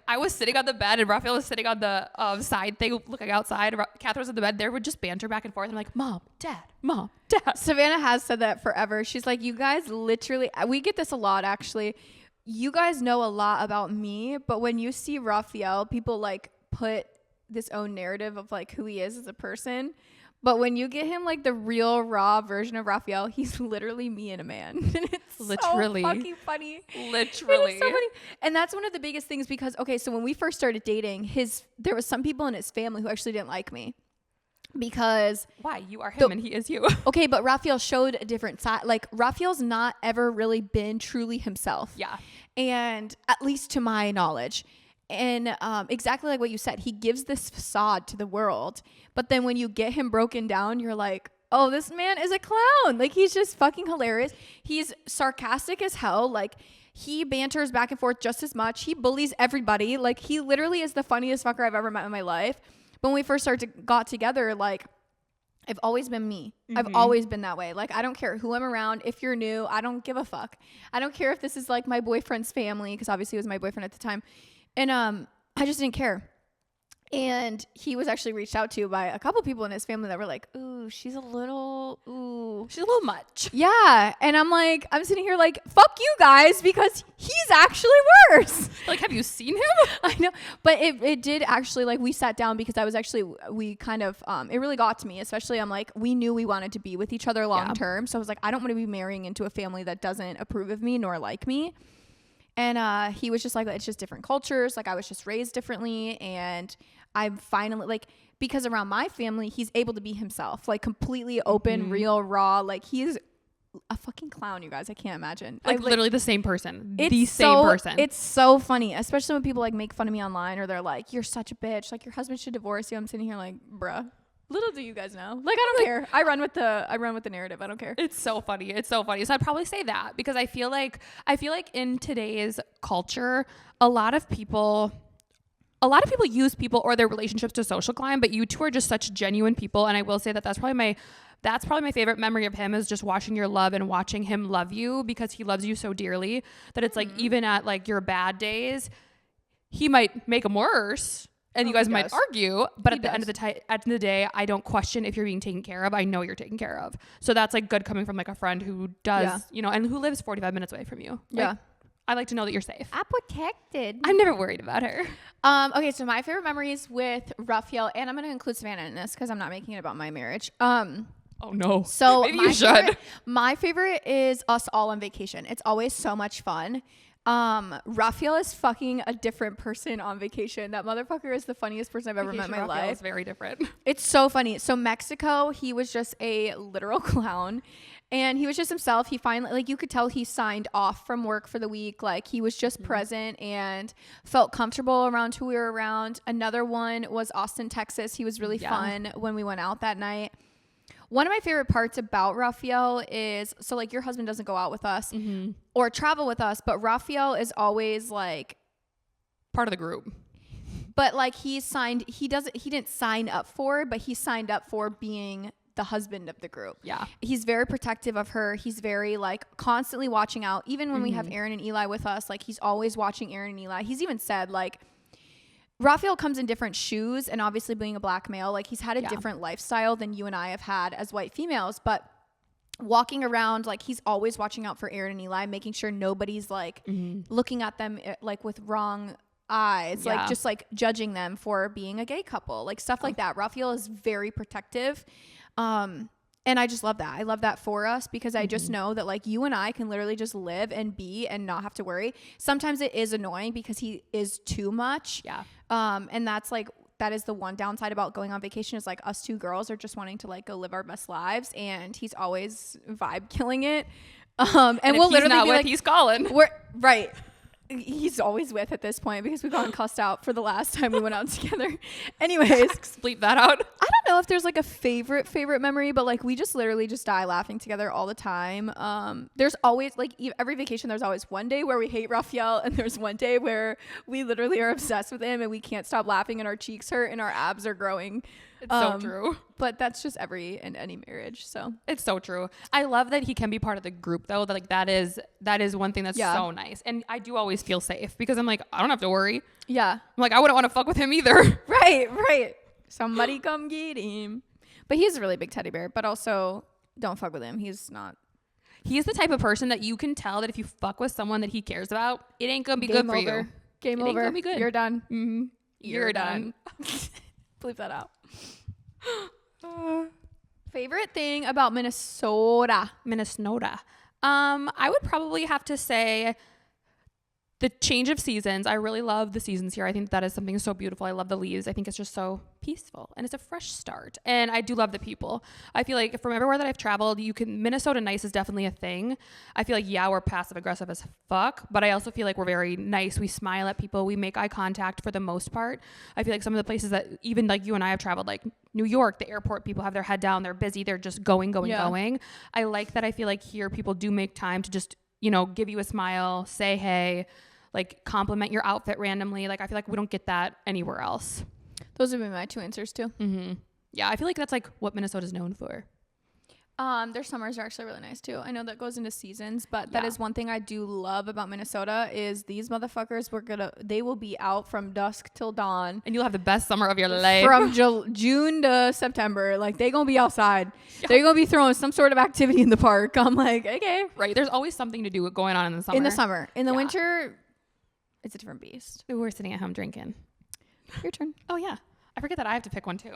I was sitting on the bed and Raphael was sitting on the side thing looking outside. Catherine was in the bed. They would just banter back and forth. I'm like, Mom, Dad, Mom, Dad. Savannah has said that forever. She's like, you guys literally, we get this a lot actually. You guys know a lot about me, but when you see Raphael, people like put this own narrative of like who he is as a person. But when you get him like the real raw version of Raphael, he's literally me and a man. And it's literally so fucking funny. Literally. It is so funny. And that's one of the biggest things because, okay, so when we first started dating, there was some people in his family who actually didn't like me. Because why? You are him and he is you. Okay, but Raphael showed a different side. Like Raphael's not ever really been truly himself. Yeah. And at least to my knowledge. And exactly like what you said, he gives this facade to the world. But then when you get him broken down, you're like, oh, this man is a clown. Like, he's just fucking hilarious. He's sarcastic as hell. Like, he banters back and forth just as much. He bullies everybody. Like, he literally is the funniest fucker I've ever met in my life. But when we first got together, like, I've always been me. Mm-hmm. I've always been that way. Like, I don't care who I'm around. If you're new, I don't give a fuck. I don't care if this is like my boyfriend's family, because obviously it was my boyfriend at the time. And I just didn't care. And he was actually reached out to by a couple people in his family that were like, ooh, she's a little much. Yeah. And I'm sitting here like, fuck you guys, because he's actually worse. Like, have you seen him? I know. But it did actually, like, we sat down because we kind of, it really got to me, especially I'm like, we knew we wanted to be with each other long term. So I was like, I don't want to be marrying into a family that doesn't approve of me nor like me. And he was just like, it's just different cultures. Like, I was just raised differently. And I'm finally, like, because around my family, he's able to be himself, like, completely open, real, raw. Like, he's a fucking clown, you guys. I can't imagine. Like, literally the same person. It's so funny, especially when people, like, make fun of me online, or they're like, you're such a bitch. Like, your husband should divorce you. I'm sitting here like, bruh. Little do you guys know. Like, I don't care. I run with the narrative. I don't care. It's so funny. So I'd probably say that, because I feel like in today's culture, a lot of people use people or their relationships to social climb, but you two are just such genuine people. And I will say that that's probably my favorite memory of him, is just watching your love and watching him love you, because he loves you so dearly that it's like, even at like your bad days, he might make them worse. And you guys might argue, but at the end of the day, I don't question if you're being taken care of. I know you're taken care of. So that's like good coming from like a friend who does, and who lives 45 minutes away from you. Like, I like to know that you're safe. I'm protected. I'm never worried about her. Okay, so my favorite memories with Raphael, and I'm going to include Savannah in this because I'm not making it about my marriage. Oh no. So maybe you should. My favorite is us all on vacation. It's always so much fun. Raphael is fucking a different person on vacation. That motherfucker is the funniest person I've ever met in my life. It's very different. It's so funny. So Mexico, he was just a literal clown, and he was just himself. He finally, like, you could tell he signed off from work for the week. Like, he was just present and felt comfortable around who we were around. Another one was Austin, Texas. He was really fun when we went out that night. One of my favorite parts about Raphael is, so like, your husband doesn't go out with us or travel with us, but Raphael is always like part of the group. But like, he didn't sign up for, but he signed up for being the husband of the group. Yeah. He's very protective of her. He's very like constantly watching out. Even when we have Aaron and Eli with us, like, he's always watching Aaron and Eli. He's even said, like, Raphael comes in different shoes, and obviously being a black male, like, he's had a different lifestyle than you and I have had as white females, but walking around, like, he's always watching out for Aaron and Eli, making sure nobody's like looking at them like with wrong eyes, like just like judging them for being a gay couple, like stuff like that. Raphael is very protective. And I just love that. I love that for us, because I just know that, like, you and I can literally just live and be and not have to worry. Sometimes it is annoying because he is too much. Yeah. And that's like, that is the one downside about going on vacation, is like, us two girls are just wanting to like go live our best lives, and he's always vibe killing it. And we'll literally be like, he's calling. We're right. He's always with at this point, because we've gotten cussed out for the last time we went out together. Anyways, bleep that out. I don't know if there's like a favorite memory, but like, we just literally just die laughing together all the time. There's always, like, every vacation, there's always one day where we hate Raphael, and there's one day where we literally are obsessed with him, and we can't stop laughing, and our cheeks hurt and our abs are growing. It's so true. But that's just any marriage. So it's so true. I love that he can be part of the group, though. That, like, that is one thing that's so nice. And I do always feel safe, because I'm like, I don't have to worry. Yeah. I'm like, I wouldn't want to fuck with him either. Right. Somebody come get him. But he's a really big teddy bear, but also don't fuck with him. He's not. He's the type of person that you can tell that if you fuck with someone that he cares about, it ain't going to be good for you. Game over. Ain't gonna be good. You're done. Mm-hmm. You're done. Bleep that out. Favorite thing about Minnesota? I would probably have to say the change of seasons. I really love the seasons here. I think that is something so beautiful. I love the leaves. I think it's just so peaceful and it's a fresh start. And I do love the people. I feel like from everywhere that I've traveled, Minnesota nice is definitely a thing. I feel like, yeah, we're passive aggressive as fuck, but I also feel like we're very nice. We smile at people. We make eye contact for the most part. I feel like some of the places that even like you and I have traveled, like New York, the airport, people have their head down. They're busy. They're just going. I like that. I feel like here people do make time to just, give you a smile, say hey, like compliment your outfit randomly. Like I feel like we don't get that anywhere else. Those would be my 2 answers too. Mm-hmm. Yeah, I feel like that's like what Minnesota's known for. Their summers are actually really nice too. I know that goes into seasons, but that is one thing I do love about Minnesota is these motherfuckers they will be out from dusk till dawn. And you'll have the best summer of your life. From June to September. Like they gonna be outside. Yeah. They're gonna be throwing some sort of activity in the park. I'm like, okay. Right. There's always something to do going on in the summer. In the winter, it's a different beast. We're sitting at home drinking. Your turn. Oh yeah. I forget that I have to pick one too.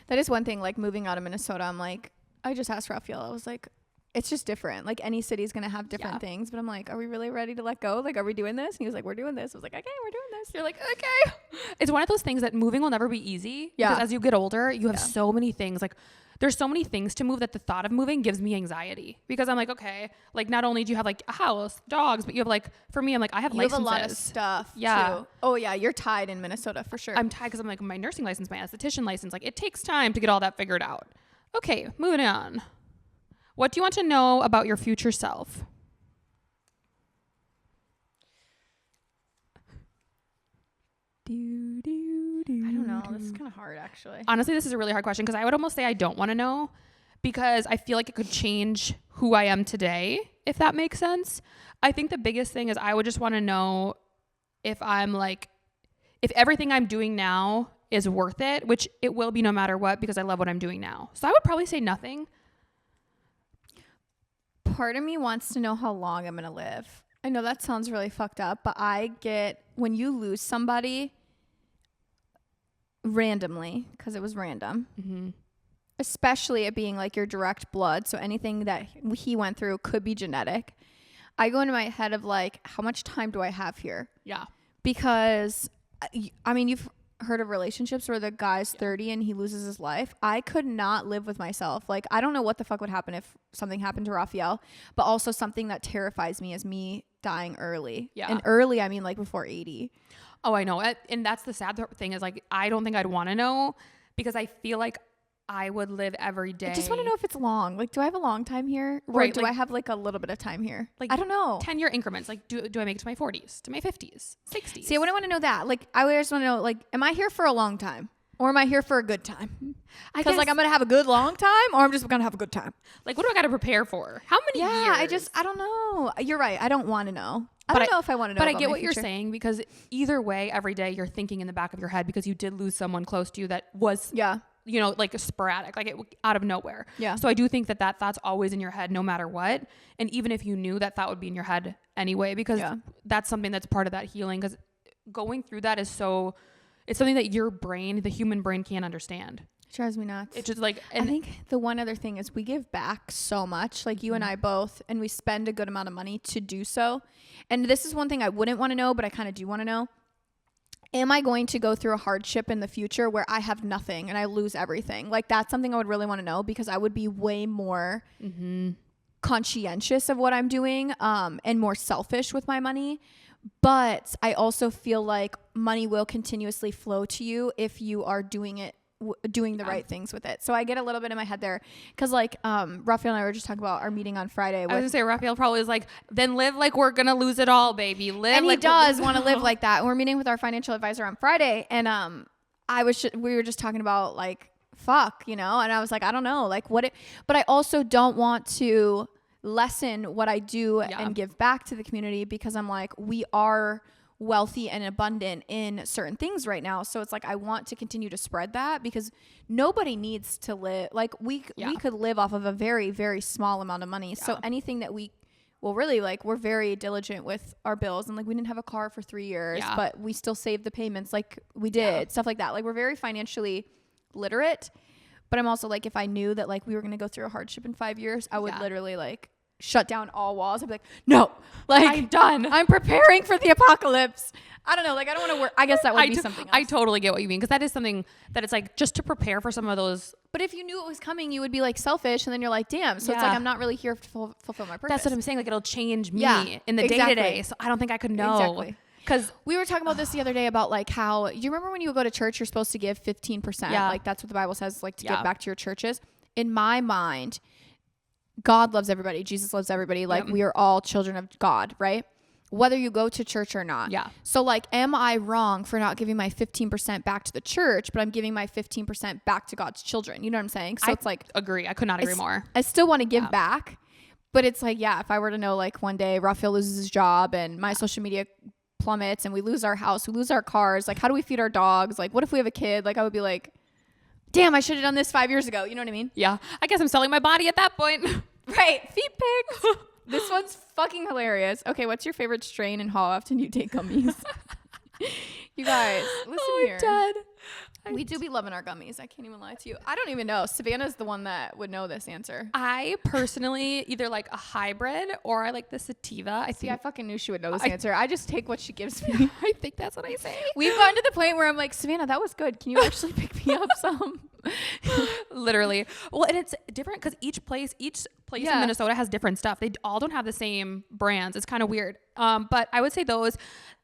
That is one thing, like moving out of Minnesota, I'm like, I just asked Raphael, I was like, it's just different. Like any city's going to have different things, but I'm like, are we really ready to let go? Like, are we doing this? And he was like, we're doing this. I was like, okay, we're doing this. You're like, okay. It's one of those things that moving will never be easy. Yeah. Because as you get older, you have so many things. Like there's so many things to move that the thought of moving gives me anxiety because I'm like, okay, like not only do you have like a house, dogs, but you have like, for me, I'm like, I have licenses. You have a lot of stuff too. Oh yeah. You're tied in Minnesota for sure. I'm tied because I'm like my nursing license, my esthetician license, like it takes time to get all that figured out. Okay. Moving on. What do you want to know about your future self? I don't know. This is kind of hard, actually. Honestly, this is a really hard question because I would almost say I don't want to know because I feel like it could change who I am today, if that makes sense. I think the biggest thing is I would just want to know if I'm like, if everything I'm doing now is worth it, which it will be no matter what because I love what I'm doing now. So I would probably say nothing. Part of me wants to know how long I'm going to live. I know that sounds really fucked up, but when you lose somebody randomly, because it was random, especially it being like your direct blood, so anything that he went through could be genetic, I go into my head of like, how much time do I have here? Yeah. Because, I mean, you've heard of relationships where the guy's 30 and he loses his life. I could not live with myself. Like, I don't know what the fuck would happen if something happened to Raphael, but also something that terrifies me is me dying early. Yeah. And early, I mean like before 80. Oh, I know. And that's the sad thing is like, I don't think I'd want to know because I feel like I would live every day. I just want to know if it's long. Like, do I have a long time here? Or do I have like a little bit of time here? Like, I don't know. 10-year increments. Like, do I make it to my 40s, to my 50s, 60s? See, I wouldn't want to know that. Like, I would just want to know, like, am I here for a long time? Or am I here for a good time? Because like I'm going to have a good long time or I'm just going to have a good time. Like, what do I got to prepare for? How many years? Yeah, I don't know. You're right. I don't want to know. I don't know if I want to know. But I get what you're saying because either way, every day you're thinking in the back of your head because you did lose someone close to you that was, like sporadic, like it out of nowhere. Yeah. So I do think that thought's always in your head no matter what. And even if you knew that thought would be in your head anyway, because that's something that's part of that healing. Because going through that it's something that your brain, the human brain, can't understand. It drives me nuts. It's just like, I think the one other thing is we give back so much, like you and I both, and we spend a good amount of money to do so. And this is one thing I wouldn't want to know, but I kind of do want to know. Am I going to go through a hardship in the future where I have nothing and I lose everything? Like that's something I would really want to know because I would be way more conscientious of what I'm doing and more selfish with my money. But I also feel like money will continuously flow to you if you are doing the right things with it. So I get a little bit in my head there because like Raphael and I were just talking about our meeting on Friday. I was gonna say Raphael probably is like, then live like we're gonna lose it all, baby. Live and like he does want to live like that. And we're meeting with our financial advisor on Friday, and we were just talking about like fuck, and I was like, I don't know, like but I also don't want to lessen what I do and give back to the community because I'm like, we are wealthy and abundant in certain things right now. So it's like, I want to continue to spread that because nobody needs to live. Like we could live off of a very, very small amount of money. Yeah. So anything that really like, we're very diligent with our bills and like, we didn't have a car for 3 years, but we still saved the payments like we did, stuff like that. Like we're very financially literate, But I'm also like, if I knew that like we were going to go through a hardship in 5 years, I would literally like shut down all walls. I'd be like, no, like I'm done. I'm preparing for the apocalypse. I don't know. Like, I don't want to work. I guess that would be something else. I totally get what you mean. Cause that is something that it's like just to prepare for some of those. But if you knew it was coming, you would be like selfish. And then you're like, damn. So it's like, I'm not really here to fulfill my purpose. That's what I'm saying. Like it'll change me in the day to day. So I don't think I could know. Exactly. Because we were talking about this the other day about like how, you remember when you go to church, you're supposed to give 15%. Yeah. Like that's what the Bible says, like to give back to your churches. In my mind, God loves everybody. Jesus loves everybody. Like we are all children of God, right? Whether you go to church or not. Yeah. So like, am I wrong for not giving my 15% back to the church, but I'm giving my 15% back to God's children? You know what I'm saying? So it's like, agree. I could not agree more. I still want to give back, but it's like, if I were to know like one day Raphael loses his job and my social media plummets and we lose our house, we lose our cars, like how do we feed our dogs? Like what if we have a kid? Like I would be like, damn, I should have done this 5 years ago. You know what I mean? Yeah. I guess I'm selling my body at that point. Right. Feet pics. This one's fucking hilarious. Okay, what's your favorite strain and how often you take gummies? You guys, listen here. Dead. We do be loving our gummies. I can't even lie to you. I don't even know. Savannah's the one that would know this answer. I personally either like a hybrid or I like the sativa. I fucking knew she would know this answer. I just take what she gives me. I think that's what I say. We've gotten to the point where I'm like, Savannah, that was good. Can you actually pick me up some? Literally. Well, and it's different because each place in Minnesota has different stuff. They all don't have the same brands. It's kind of weird. But I would say those,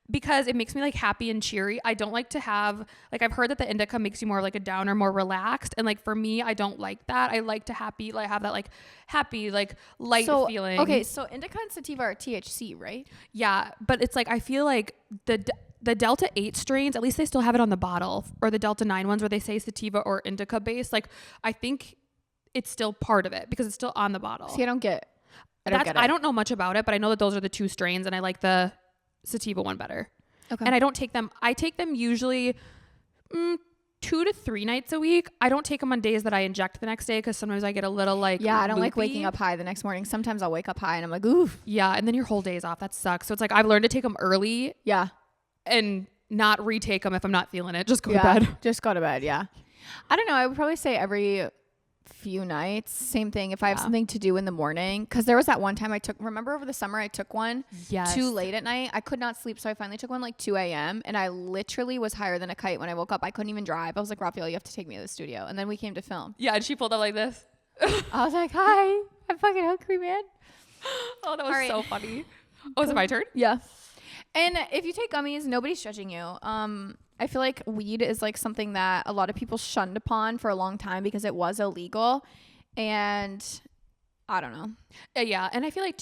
because it makes me like happy and cheery. I don't like to have, like, I've heard that the indica makes you more like a downer, more relaxed. And like, for me, I don't like that. I like to have that like happy, like light feeling. Okay. So indica and sativa are THC, right? Yeah. But it's like, I feel like the Delta 8 strains, at least they still have it on the bottle, or the Delta 9 ones where they say sativa or indica based. Like, I think it's still part of it because it's still on the bottle. See, I don't get it. I don't know much about it, but I know that those are the two strains and I like the sativa one better. Okay. And I don't take them. I take them usually 2 to 3 nights a week. I don't take them on days that I inject the next day because sometimes I get a little like I don't like waking up high the next morning. Sometimes I'll wake up high and I'm like, oof. Yeah, and then your whole day's off. That sucks. So it's like I've learned to take them early. Yeah. And not retake them if I'm not feeling it. Just go to bed. Just go to bed. Yeah. I don't know. I would probably say every few nights, same thing. If I have something to do in the morning, because there was that one time remember over the summer I took one too late at night. I could not sleep, so I finally took one like 2 a.m. and I literally was higher than a kite when I woke up. I couldn't even drive. I was like, Raphael, you have to take me to the studio. And then we came to film. Yeah, and she pulled up like this. I was like, hi, I'm fucking hungry, man. Oh, that was so funny. Oh, is it my turn? Yeah. And if you take gummies, nobody's judging you. I feel like weed is like something that a lot of people shunned upon for a long time because it was illegal. And I don't know. Yeah. And I feel like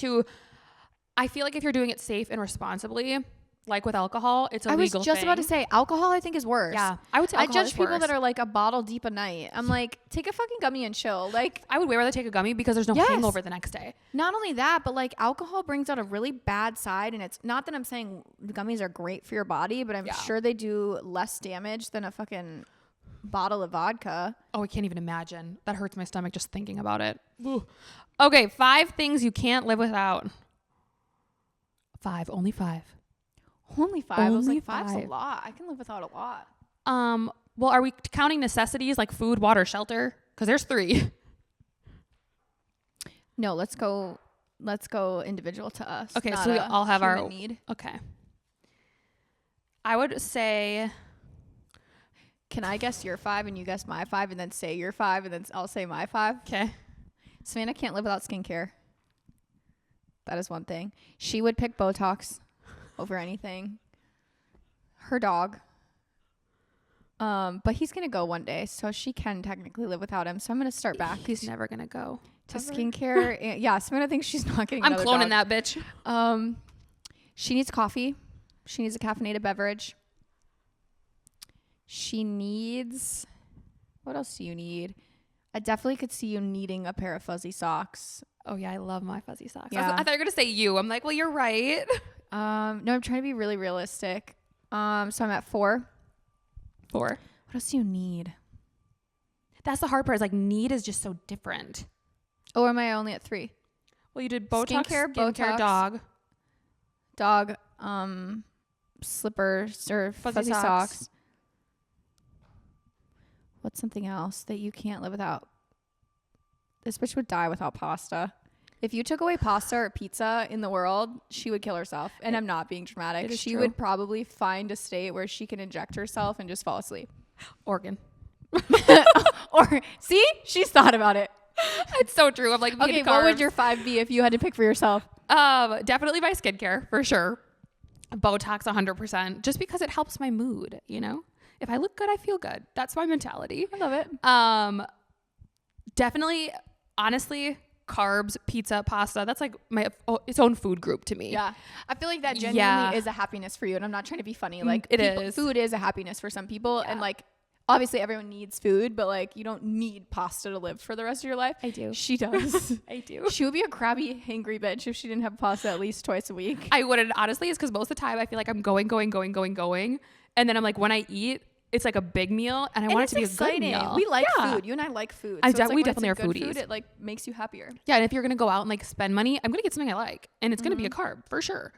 if you're doing it safe and responsibly, like with alcohol, it's a legal thing. I was just about to say alcohol I think is worse. Yeah. I would say alcohol I judge people that are like a bottle deep a night. I'm like, take a fucking gummy and chill. Like, I would way rather take a gummy because there's no hangover the next day. Not only that, but like alcohol brings out a really bad side. And it's not that I'm saying gummies are great for your body, but I'm sure they do less damage than a fucking bottle of vodka. Oh, I can't even imagine. That hurts my stomach just thinking about it. Ooh. Okay. 5 things you can't live without. 5, only 5. Only 5. I was like, 5's a lot. I can live without a lot. Well, are we counting necessities like food, water, shelter? Because there's 3. No, let's go individual to us. Okay, so we all have our need. Okay. I would say, can I guess your 5 and you guess my 5 and then say your 5 and then I'll say my 5? Okay. Savannah can't live without skincare. That is one thing. She would pick Botox over anything. Her dog. But he's gonna go one day, so she can technically live without him. So I'm gonna start back. He's never gonna go to skincare. Yeah, Savannah thinks she's not getting. I'm cloning that bitch. She needs coffee. She needs a caffeinated beverage. She needs. What else do you need? I definitely could see you needing a pair of fuzzy socks. Oh yeah, I love my fuzzy socks. Yeah. I thought you were gonna say you. I'm like, well, you're right. No, I'm trying to be really realistic. So I'm at 4. 4. What else do you need? That's the hard part. Is like need is just so different. Or am I only at 3? Well, you did Botox, skincare, Botox, dog, slippers or fuzzy socks. What's something else that you can't live without? This bitch would die without pasta. If you took away pasta or pizza in the world, she would kill herself. And I'm not being dramatic. She would probably find a state where she can inject herself and just fall asleep. Organ. Or see, she's thought about it. It's so true. I'm like, okay, what would your 5 be if you had to pick for yourself? Definitely my skincare for sure. Botox 100%, just because it helps my mood. You know, if I look good, I feel good. That's my mentality. I love it. Definitely, honestly, carbs, pizza, pasta. That's like its own food group to me. Yeah, I feel like that genuinely is a happiness for you, and I'm not trying to be funny. Like food is a happiness for some people, and like obviously everyone needs food, but like you don't need pasta to live for the rest of your life. I do. She does. I do. She would be a crabby, hangry bitch if she didn't have pasta at least twice a week. I wouldn't, honestly. It's because most of the time I feel like I'm going, and then I'm like, when I eat, it's like a big meal, and I want it to be exciting. A good meal. We like food. You and I like food. We definitely are foodies. Food, it like makes you happier. Yeah, and if you're gonna go out and like spend money, I'm gonna get something I like, and it's gonna be a carb for sure.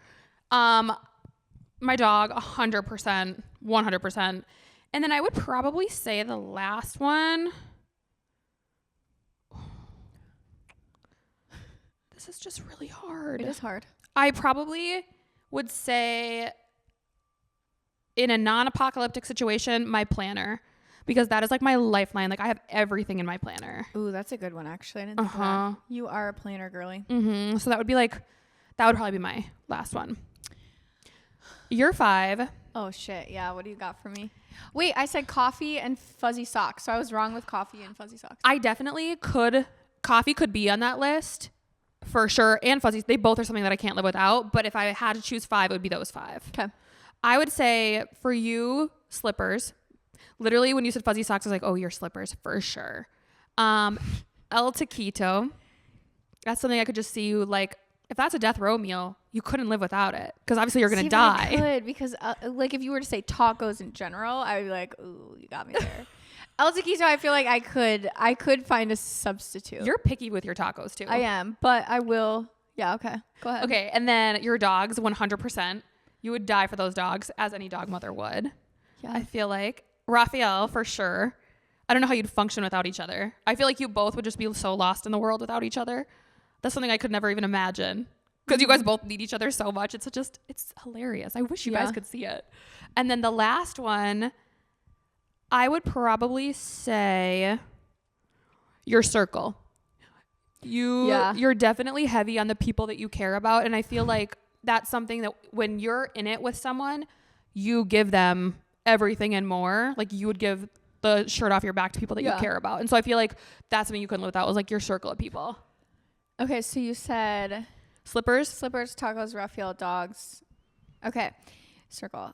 My dog, 100%, 100%, and then I would probably say the last one. This is just really hard. It is hard. I probably would say, in a non-apocalyptic situation, my planner, because that is like my lifeline. Like I have everything in my planner. Ooh, that's a good one. Actually, I didn't think of that. You are a planner girly. So that would probably be my last one. Your 5. Oh shit. Yeah. What do you got for me? Wait, I said coffee and fuzzy socks. So I was wrong with coffee and fuzzy socks. I definitely coffee could be on that list for sure. And fuzzies. They both are something that I can't live without. But if I had to choose 5, it would be those 5. Okay. I would say for you, slippers. Literally, when you said fuzzy socks, I was like, oh, your slippers for sure. El taquito. That's something I could just see you like. If that's a death row meal, you couldn't live without it because obviously you're gonna die. I could because like if you were to say tacos in general, I would be like, ooh, you got me there. El taquito, I feel like I could find a substitute. You're picky with your tacos too. I am, but I will. Yeah. Okay. Go ahead. Okay, and then your dogs, 100%. You would die for those dogs, as any dog mother would. Yeah. I feel like Raphael for sure. I don't know how you'd function without each other. I feel like you both would just be so lost in the world without each other. That's something I could never even imagine because you guys both need each other so much. It's hilarious. I wish you guys could see it. And then the last one, I would probably say your circle. You're definitely heavy on the people that you care about. And I feel like that's something that when you're in it with someone, you give them everything and more. Like you would give the shirt off your back to people that you care about. And so I feel like that's something you couldn't live without was like your circle of people. Okay, so you said slippers, tacos, Raphael, dogs. Okay, circle.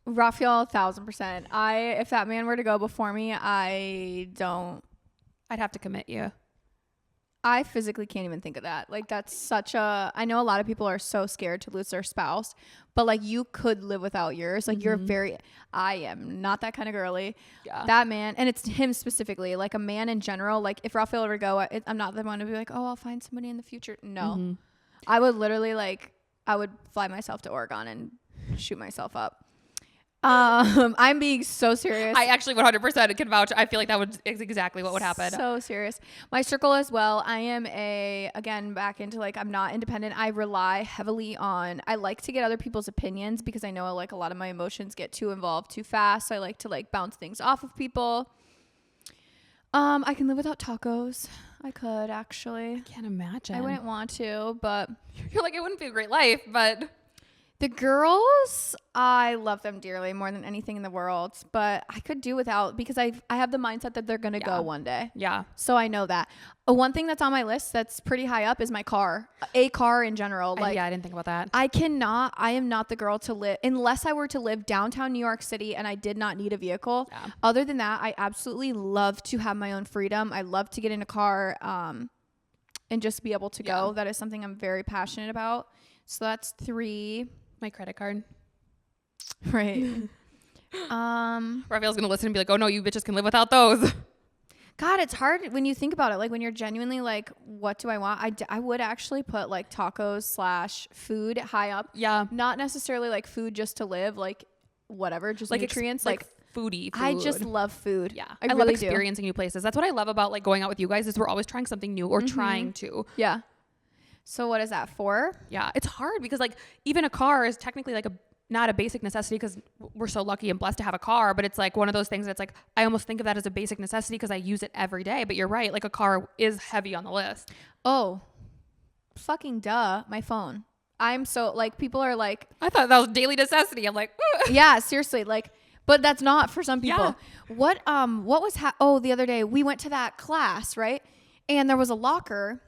Raphael, 1,000%. If that man were to go before me, I'd have to commit you. I physically can't even think of that. Like that's I know a lot of people are so scared to lose their spouse, but like you could live without yours. Like I am not that kind of girly. Yeah. That man, and it's him specifically, like a man in general. Like if Raphael were to go, I'm not the one to be like, oh, I'll find somebody in the future. No, I would literally I would fly myself to Oregon and shoot myself up. I'm being so serious. I actually 100% can vouch. I feel like is exactly what would happen. So serious. My circle as well. I am again, back into like, I'm not independent. I rely heavily I like to get other people's opinions because I know like a lot of my emotions get too involved too fast. So I like to like bounce things off of people. I can live without tacos. I could actually. I can't imagine. I wouldn't want to, but you're like, it wouldn't be a great life, but the girls, I love them dearly more than anything in the world, but I could do without because I have the mindset that they're going to go one day. Yeah. So I know that. One thing that's on my list that's pretty high up is my car. A car in general. I didn't think about that. I am not the girl to live unless I were to live downtown New York City and I did not need a vehicle. Yeah. Other than that, I absolutely love to have my own freedom. I love to get in a car and just be able to go. That is something I'm very passionate about. So that's 3. My credit card. Right. Raphael's gonna listen and be like, oh no, you bitches can live without those. God, it's hard when you think about it. Like when you're genuinely like, what do I want? I would actually put like tacos / food high up. Yeah. Not necessarily like food just to live, like whatever, just like nutrients. foodie food. I just love food. Yeah. I love really experiencing new places. That's what I love about like going out with you guys is we're always trying something new or trying to. Yeah. So what is that for? Yeah. It's hard because like even a car is technically like not a basic necessity because we're so lucky and blessed to have a car, but it's like one of those things that's like, I almost think of that as a basic necessity because I use it every day. But you're right. Like a car is heavy on the list. Oh, fucking duh. My phone. I'm so like, people are like, I thought that was daily necessity. I'm like, ugh. Yeah, seriously. Like, but that's not for some people. Yeah. What was, the other day we went to that class, right? And there was a locker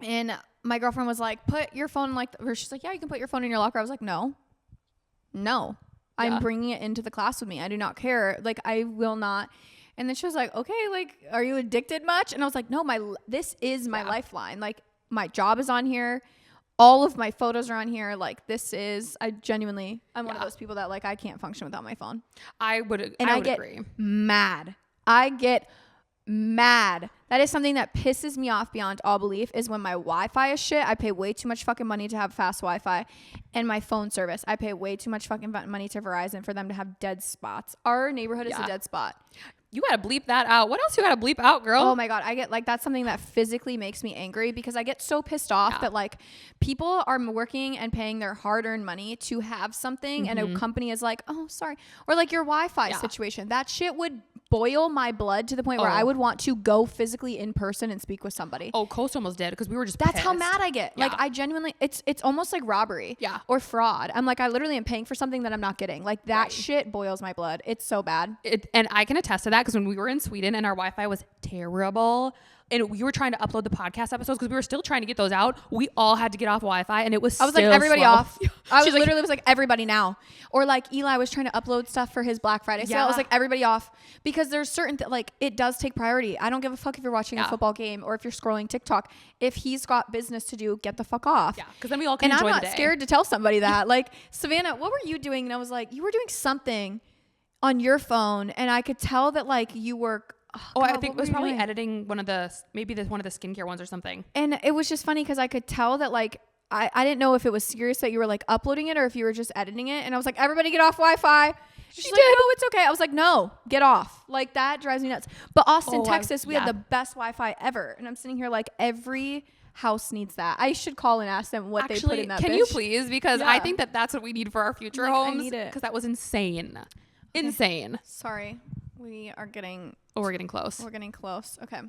and my girlfriend was like, put your phone or she's like, yeah, you can put your phone in your locker. I was like, no, I'm bringing it into the class with me. I do not care. Like, I will not. And then she was like, okay, like, are you addicted much? And I was like, no, this is my lifeline. Like, my job is on here. All of my photos are on here. Like, I'm one of those people that like, I can't function without my phone. I would agree. Mad. I get mad. That is something that pisses me off beyond all belief is when my Wi-Fi is shit. I pay way too much fucking money to have fast Wi-Fi, and my phone service. I pay way too much fucking money to Verizon for them to have dead spots. Our neighborhood is a dead spot. You gotta bleep that out. What else you gotta bleep out, girl? Oh my God. I get like, that's something that physically makes me angry because I get so pissed off that like people are working and paying their hard-earned money to have something and a company is like, oh, sorry. Or like your Wi-Fi situation. That shit would boil my blood to the point where I would want to go physically in person and speak with somebody. Oh, Coast almost did because we were just That's pissed. how mad I get. Like, I genuinely, it's almost like robbery or fraud. I'm like, I literally am paying for something that I'm not getting. Like, that shit boils my blood. It's so bad. And I can attest to that because when we were in Sweden and our Wi-Fi was terrible and we were trying to upload the podcast episodes because we were still trying to get those out, we all had to get off Wi-Fi and it was I was like, everybody slow. off. I was literally was like, everybody now. Or like Eli was trying to upload stuff for his Black Friday sale. I was like, everybody off, because there's certain like it does take priority. I don't give a fuck if you're watching a football game or if you're scrolling TikTok. If he's got business to do, get the fuck off. Yeah, because then we all can enjoy the day. And I'm not scared to tell somebody that. Like, Savannah, what were you doing? And I was like, you were doing something on your phone, and I could tell that like you were. Oh, God, I think it was probably editing one of the skincare ones or something. And it was just funny because I could tell that like I didn't know if it was serious that you were like uploading it or if you were just editing it. And I was like, everybody get off Wi-Fi. She's like, no, it's okay. I was like, no, get off. Like, that drives me nuts. But Austin, Texas, we had the best Wi-Fi ever. And I'm sitting here like, every house needs that. I should call and ask them what they put in that can bitch. you please? Because I think that's what we need for our future homes. I need it. Because that was insane. Okay. Insane. Sorry. We're getting close. We're getting close. Okay.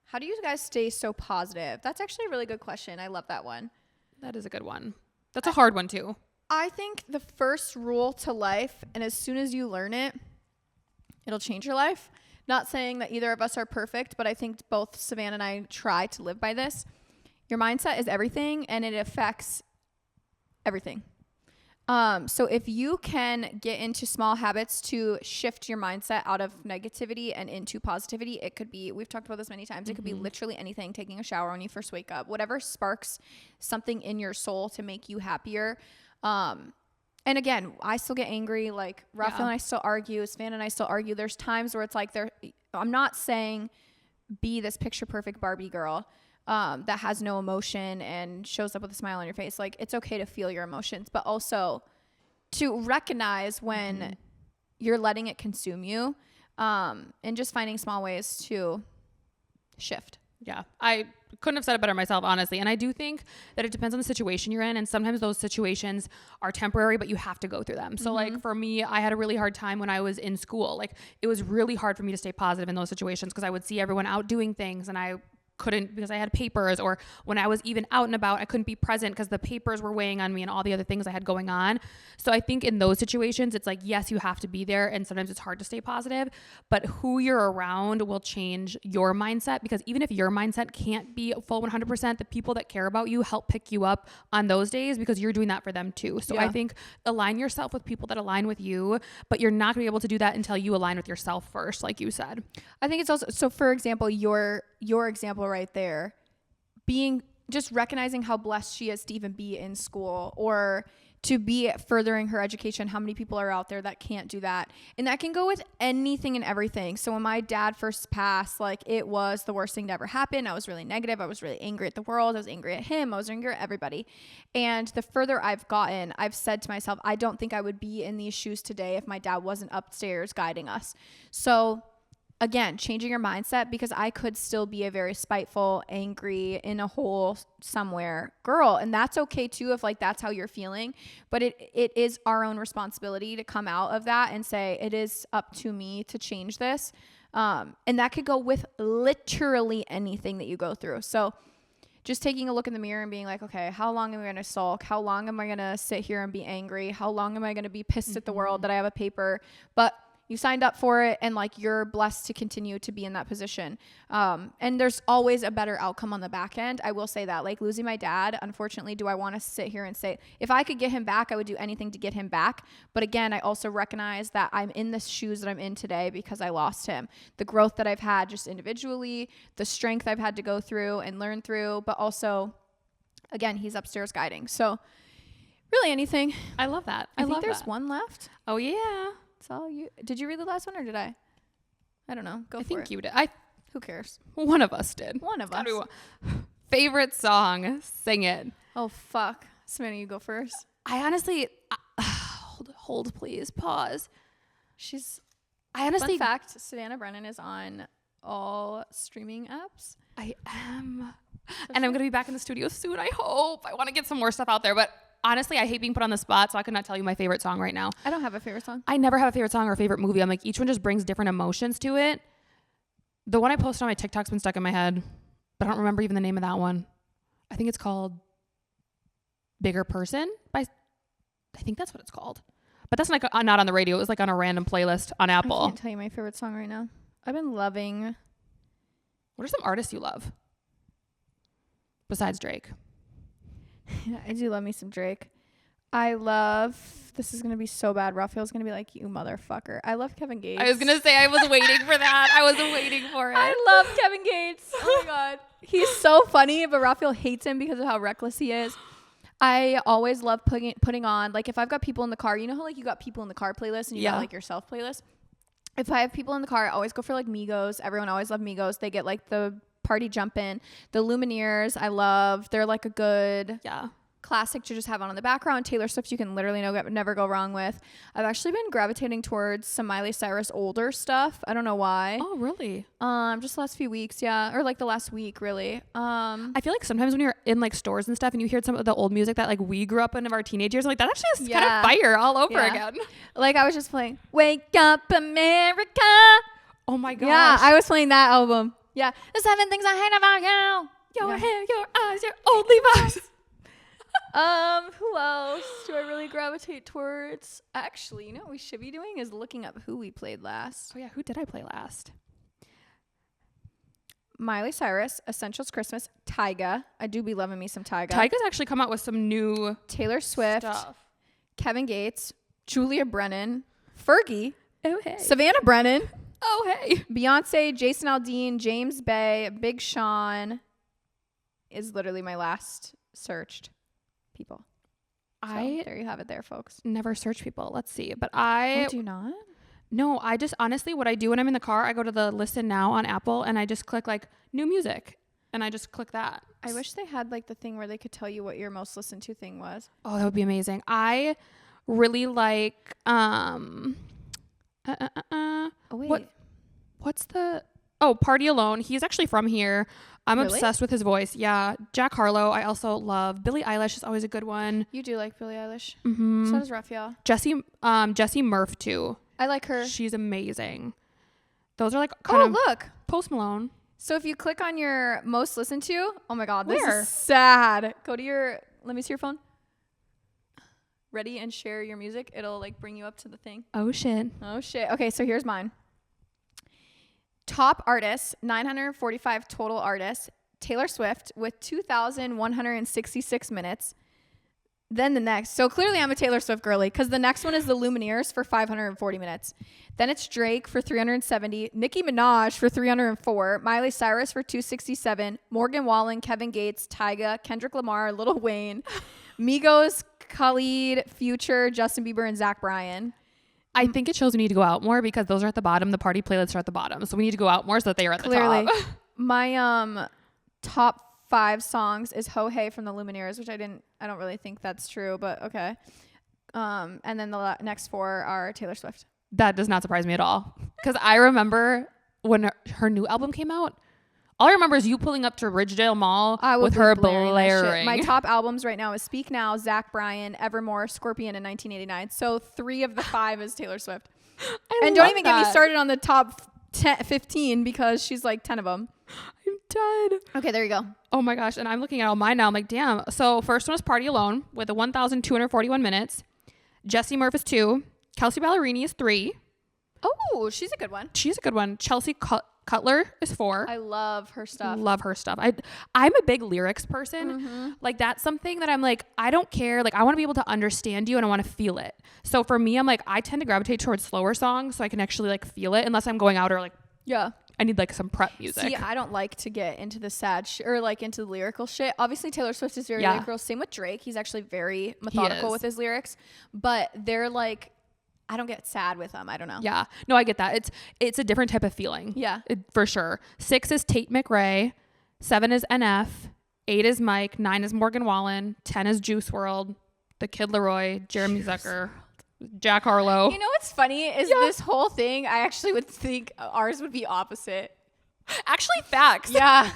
How do you guys stay so positive? That's actually a really good question. I love that one. That is a good one. That's a hard one too. I think the first rule to life, and as soon as you learn it, it'll change your life. Not saying that either of us are perfect, but I think both Savannah and I try to live by this. Your mindset is everything, and it affects everything. So if you can get into small habits to shift your mindset out of negativity and into positivity, it could be, we've talked about this many times, it could be literally anything, taking a shower when you first wake up, whatever sparks something in your soul to make you happier. And again, I still get angry. Like, Raphael and I still argue, Savannah and I still argue. There's times where it's like, I'm not saying be this picture perfect Barbie girl that has no emotion and shows up with a smile on your face. Like, it's okay to feel your emotions, but also to recognize when you're letting it consume you, and just finding small ways to shift. Yeah. I couldn't have said it better myself, honestly. And I do think that it depends on the situation you're in. And sometimes those situations are temporary, but you have to go through them. So like for me, I had a really hard time when I was in school. Like, it was really hard for me to stay positive in those situations because I would see everyone out doing things and I couldn't because I had papers, or when I was even out and about, I couldn't be present because the papers were weighing on me and all the other things I had going on. So I think in those situations, it's like, yes, you have to be there. And sometimes it's hard to stay positive, but who you're around will change your mindset, because even if your mindset can't be full 100%, the people that care about you help pick you up on those days because you're doing that for them too. So I think align yourself with people that align with you, but you're not gonna be able to do that until you align with yourself first, like you said. I think it's also, so for example, your example right there, being just recognizing how blessed she is to even be in school, or to be furthering her education. How many people are out there that can't do that? And that can go with anything and everything. So when my dad first passed, like, it was the worst thing to ever happen. I was really negative. I was really angry at the world. I was angry at him. I was angry at everybody. And the further I've gotten, I've said to myself, I don't think I would be in these shoes today if my dad wasn't upstairs guiding us. So again, changing your mindset, because I could still be a very spiteful, angry, in a hole somewhere girl. And that's okay too, if like that's how you're feeling. But it is our own responsibility to come out of that and say, it is up to me to change this. And that could go with literally anything that you go through. So just taking a look in the mirror and being like, okay, how long am I going to sulk? How long am I going to sit here and be angry? How long am I going to be pissed at the world that I have a paper? But you signed up for it, and like, you're blessed to continue to be in that position. And there's always a better outcome on the back end. I will say that, like, losing my dad, unfortunately, do I want to sit here and say, if I could get him back, I would do anything to get him back. But again, I also recognize that I'm in the shoes that I'm in today because I lost him. The growth that I've had just individually, the strength I've had to go through and learn through, but also, again, he's upstairs guiding. So really anything. I love that. I think there's one left. Oh yeah. It's all you. Did you read the last one or did I? I don't know. Go for it. I think you did. Who cares? One of us did. One of us. Favorite song? Sing it. Oh fuck, Savannah, you go first. I honestly hold please. Pause. Fun fact: Savannah Brennan is on all streaming apps. I am, and I'm gonna be back in the studio soon. I hope. I want to get some more stuff out there, but. Honestly, I hate being put on the spot, so I could not tell you my favorite song right now. I don't have a favorite song. I never have a favorite song or a favorite movie. I'm like, each one just brings different emotions to it. The one I posted on my TikTok's been stuck in my head, but I don't remember even the name of that one. I think it's called Bigger Person. I think that's what it's called. But that's like not on the radio. It was like on a random playlist on Apple. I can't tell you my favorite song right now. I've been loving. What are some artists you love? Besides Drake. I do love me some Drake. I love, this is going to be so bad. Raphael's going to be like, you motherfucker. I love Kevin Gates. I was going to say, I was waiting for that. I was waiting for it. I love Kevin Gates. Oh my God. He's so funny, but Raphael hates him because of how reckless he is. I always love putting on, like, if I've got people in the car, you know how like you got people in the car playlist and you got like your self playlist? If I have people in the car, I always go for like Migos. Everyone always loved Migos. They get like the party jumpin'. The Lumineers, I love. They're like a good classic to just have on in the background. Taylor Swift, you can literally never go wrong with. I've actually been gravitating towards some Miley Cyrus older stuff. I don't know why. Oh, really? Just the last few weeks, yeah, or like the last week, really. I feel like sometimes when you're in like stores and stuff, and you hear some of the old music that like we grew up in our teenage years, I'm like, that actually is kind of fire all over again. Like I was just playing "Wake Up America." Oh my gosh. Yeah, I was playing that album. Yeah, the 7 things I hate about you. Your hair, your eyes, your old Levi's. Who else do I really gravitate towards? Actually, you know what we should be doing is looking up who we played last. Oh yeah, who did I play last? Miley Cyrus, Essentials Christmas, Tyga. I do be loving me some Tyga. Tyga's actually come out with some new Taylor Swift stuff. Kevin Gates, Julia Brennan, Fergie, oh hey, Savannah Brennan, oh hey, Beyonce, Jason Aldean, James Bay, Big Sean is literally my last searched people. So there you have it there, folks. Never search people. Let's see. But I do not. No, I just honestly what I do when I'm in the car, I go to the listen now on Apple and I just click like new music and I just click that. I wish they had like the thing where they could tell you what your most listened to thing was. Oh, that would be amazing. I really like Oh wait. What's the Party Alone. He's actually from here. I'm obsessed with his voice. Yeah. Jack Harlow. I also love. Billie Eilish is always a good one. You do like Billie Eilish. Mm-hmm. So does Raphael. Jessie Murph too. I like her. She's amazing. Those are like kind of look. Post Malone. So if you click on your most listened to, oh my God, this Where? is sad. Go to let me see your phone. Ready and share your music. It'll like bring you up to the thing. Oh shit. Okay, so here's mine. Top artists, 945 total artists. Taylor Swift with 2,166 minutes. Then the next. So clearly I'm a Taylor Swift girly because the next one is the Lumineers for 540 minutes. Then it's Drake for 370. Nicki Minaj for 304. Miley Cyrus for 267. Morgan Wallen, Kevin Gates, Tyga, Kendrick Lamar, Lil Wayne. Migos, Khalid, Future, Justin Bieber, and Zach Bryan. I think it shows we need to go out more because those are at the bottom. The party playlists are at the bottom. So we need to go out more so that they are at the top. My top 5 songs is Ho Hey from the Lumineers, which I don't really think that's true, but okay. And then the next 4 are Taylor Swift. That does not surprise me at all. Because I remember when her new album came out, all I remember is you pulling up to Ridgedale Mall with her blaring. My top albums right now is Speak Now, Zach Bryan, Evermore, Scorpion, and 1989. So 3 of the 5 is Taylor Swift. And don't even get me started on the top 15 because she's like 10 of them. I'm dead. Okay, there you go. Oh my gosh. And I'm looking at all mine now. I'm like, damn. So first one was Party Alone with 1,241 minutes. Jessie Murph is 2. Kelsey Ballerini is 3. Oh, she's a good one. She's a good one. Chelsea Cutler is 4. I love her stuff. I'm a big lyrics person. Like that's something that I'm like, I don't care. Like I want to be able to understand you and I want to feel it. So for me, I'm like, I tend to gravitate towards slower songs so I can actually like feel it unless I'm going out or like, I need like some prep music. See, I don't like to get into the sad or like into the lyrical shit. Obviously Taylor Swift is very lyrical. Same with Drake. He's actually very methodical with his lyrics, but they're like, I don't get sad with them. I don't know. Yeah. No, I get that. It's a different type of feeling. Yeah. For sure. 6 is Tate McRae. 7 is NF. 8 is Mike. 9 is Morgan Wallen. 10 is Juice WRLD. The Kid Laroi. Jeremy Zucker. Jack Harlow. You know what's funny is this whole thing, I actually would think ours would be opposite. Actually, facts. Yeah.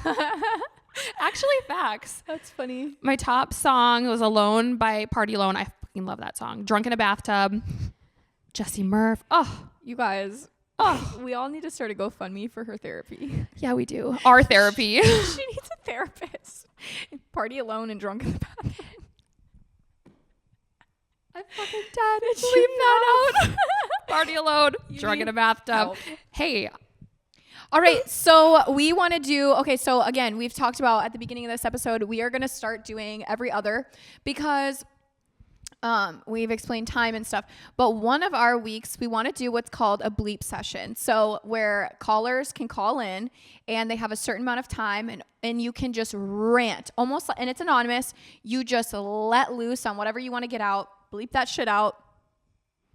Actually, facts. That's funny. My top song was Alone by Party Alone. I fucking love that song. Drunk in a Bathtub. Jessie Murph. Oh, you guys. We all need to start a GoFundMe for her therapy. Yeah, we do. Our therapy. She needs a therapist. Party Alone and Drunk in the Bathroom. I'm fucking dead. Leave that out. Party Alone. Drunk in a Bathtub. Help. Hey. All right. So we want to do, okay. So again, we've talked about at the beginning of this episode, we are going to start doing every other because we've explained time and stuff, but one of our weeks we want to do what's called a bleep session. So where callers can call in and they have a certain amount of time and you can just rant almost, and it's anonymous. You just let loose on whatever you want to get out, bleep that shit out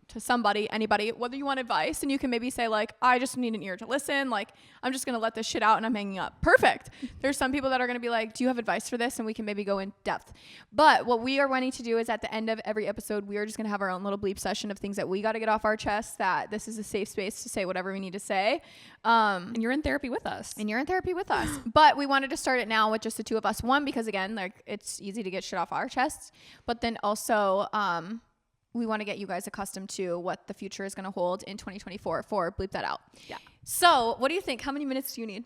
to somebody, anybody, whether you want advice, and you can maybe say like, I just need an ear to listen. Like, I'm just going to let this shit out and I'm hanging up. Perfect. There's some people that are going to be like, do you have advice for this? And we can maybe go in depth. But what we are wanting to do is at the end of every episode, we are just going to have our own little bleep session of things that we got to get off our chest, that this is a safe space to say whatever we need to say. And you're in therapy with us. But we wanted to start it now with just the two of us. One, because again, like it's easy to get shit off our chests, but then also, we want to get you guys accustomed to what the future is going to hold in 2024 for Bleep That Out. Yeah. So what do you think? How many minutes do you need?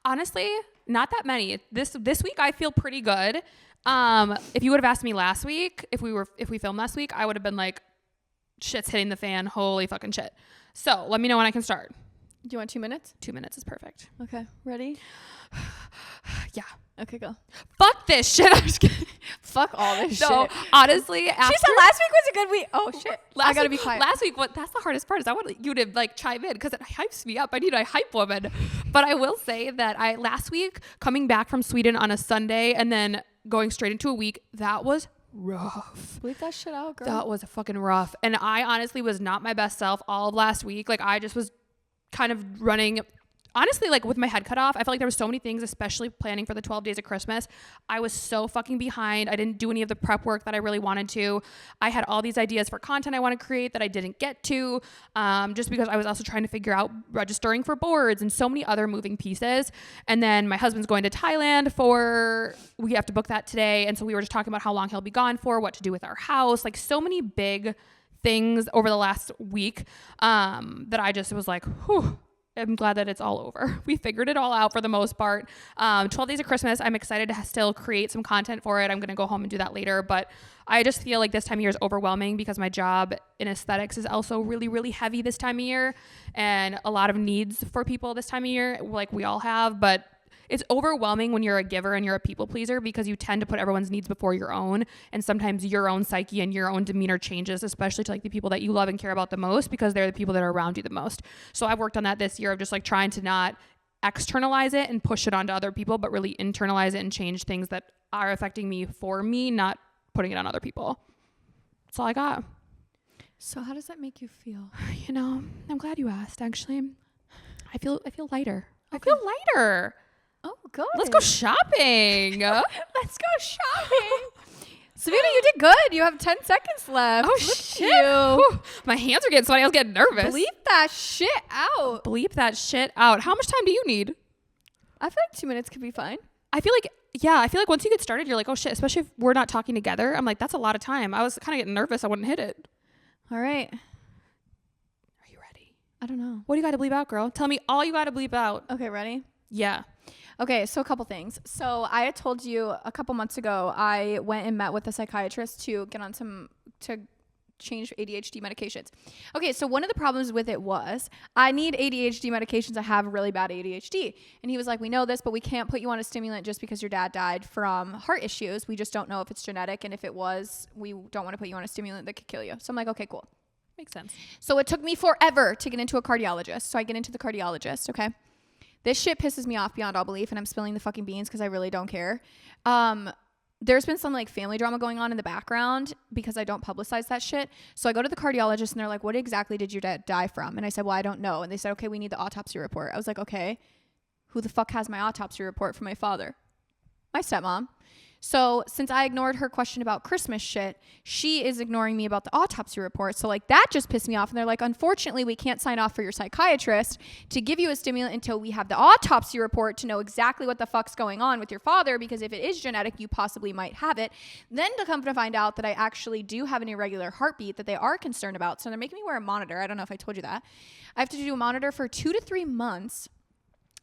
Honestly, not that many. This week I feel pretty good. If you would have asked me last week, if we filmed last week, I would have been like, shit's hitting the fan. Holy fucking shit. So let me know when I can start. Do you want 2 minutes? 2 minutes is perfect. Okay. Ready? Yeah. Okay, go. Fuck this shit. I'm just kidding. Fuck all this shit. Honestly, she said last week was a good week. Oh shit. I gotta be quiet. Last week, that's the hardest part is I want you to like chime in because it hypes me up. I need a hype woman. But I will say that last week coming back from Sweden on a Sunday and then going straight into a week, that was rough. Bleep that shit out, girl. That was fucking rough. And I honestly was not my best self all of last week. Like I just was kind of running, honestly, like with my head cut off. I felt like there were so many things, especially planning for the 12 days of Christmas. I was so fucking behind. I didn't do any of the prep work that I really wanted to. I had all these ideas for content I want to create that I didn't get to, just because I was also trying to figure out registering for boards and so many other moving pieces. And then my husband's going to Thailand we have to book that today. And so we were just talking about how long he'll be gone for, what to do with our house, like so many big things over the last week that I just was like, whew, I'm glad that it's all over. We figured it all out for the most part. 12 days of Christmas, I'm excited to still create some content for it. I'm going to go home and do that later. But I just feel like this time of year is overwhelming because my job in aesthetics is also really, really heavy this time of year. And a lot of needs for people this time of year, like we all have. But it's overwhelming when you're a giver and you're a people pleaser because you tend to put everyone's needs before your own. And sometimes your own psyche and your own demeanor changes, especially to like the people that you love and care about the most because they're the people that are around you the most. So I've worked on that this year of just like trying to not externalize it and push it onto other people, but really internalize it and change things that are affecting me for me, not putting it on other people. That's all I got. So how does that make you feel? You know, I'm glad you asked, actually. I feel lighter. Okay. I feel lighter. Oh, good. Let's go shopping. Let's go shopping. Savannah, you did good. You have 10 seconds left. Oh, shit. You. My hands are getting sweaty. I was getting nervous. Bleep that shit out. Bleep that shit out. How much time do you need? I feel like 2 minutes could be fine. I feel like once you get started, you're like, oh shit, especially if we're not talking together. I'm like, that's a lot of time. I was kind of getting nervous. I wouldn't hit it. All right. Are you ready? I don't know. What do you got to bleep out, girl? Tell me all you got to bleep out. Okay, ready? Yeah. Okay, so a couple things. So I had told you a couple months ago, I went and met with a psychiatrist to get on to change ADHD medications. Okay, so one of the problems with it was I need ADHD medications. I have really bad ADHD. And he was like, we know this, but we can't put you on a stimulant just because your dad died from heart issues. We just don't know if it's genetic. And if it was, we don't want to put you on a stimulant that could kill you. So I'm like, okay, cool. Makes sense. So it took me forever to get into a cardiologist. So I get into the cardiologist, okay? This shit pisses me off beyond all belief, and I'm spilling the fucking beans because I really don't care. There's been some like family drama going on in the background because I don't publicize that shit. So I go to the cardiologist and they're like, what exactly did your dad die from? And I said, well, I don't know. And they said, okay, we need the autopsy report. I was like, okay, who the fuck has my autopsy report for my father? My stepmom. So since I ignored her question about Christmas shit, she is ignoring me about the autopsy report. So like that just pissed me off. And they're like, unfortunately, we can't sign off for your psychiatrist to give you a stimulant until we have the autopsy report to know exactly what the fuck's going on with your father. Because if it is genetic, you possibly might have it. Then to come to find out that I actually do have an irregular heartbeat that they are concerned about. So they're making me wear a monitor. I don't know if I told you that. I have to do a monitor for 2 to 3 months.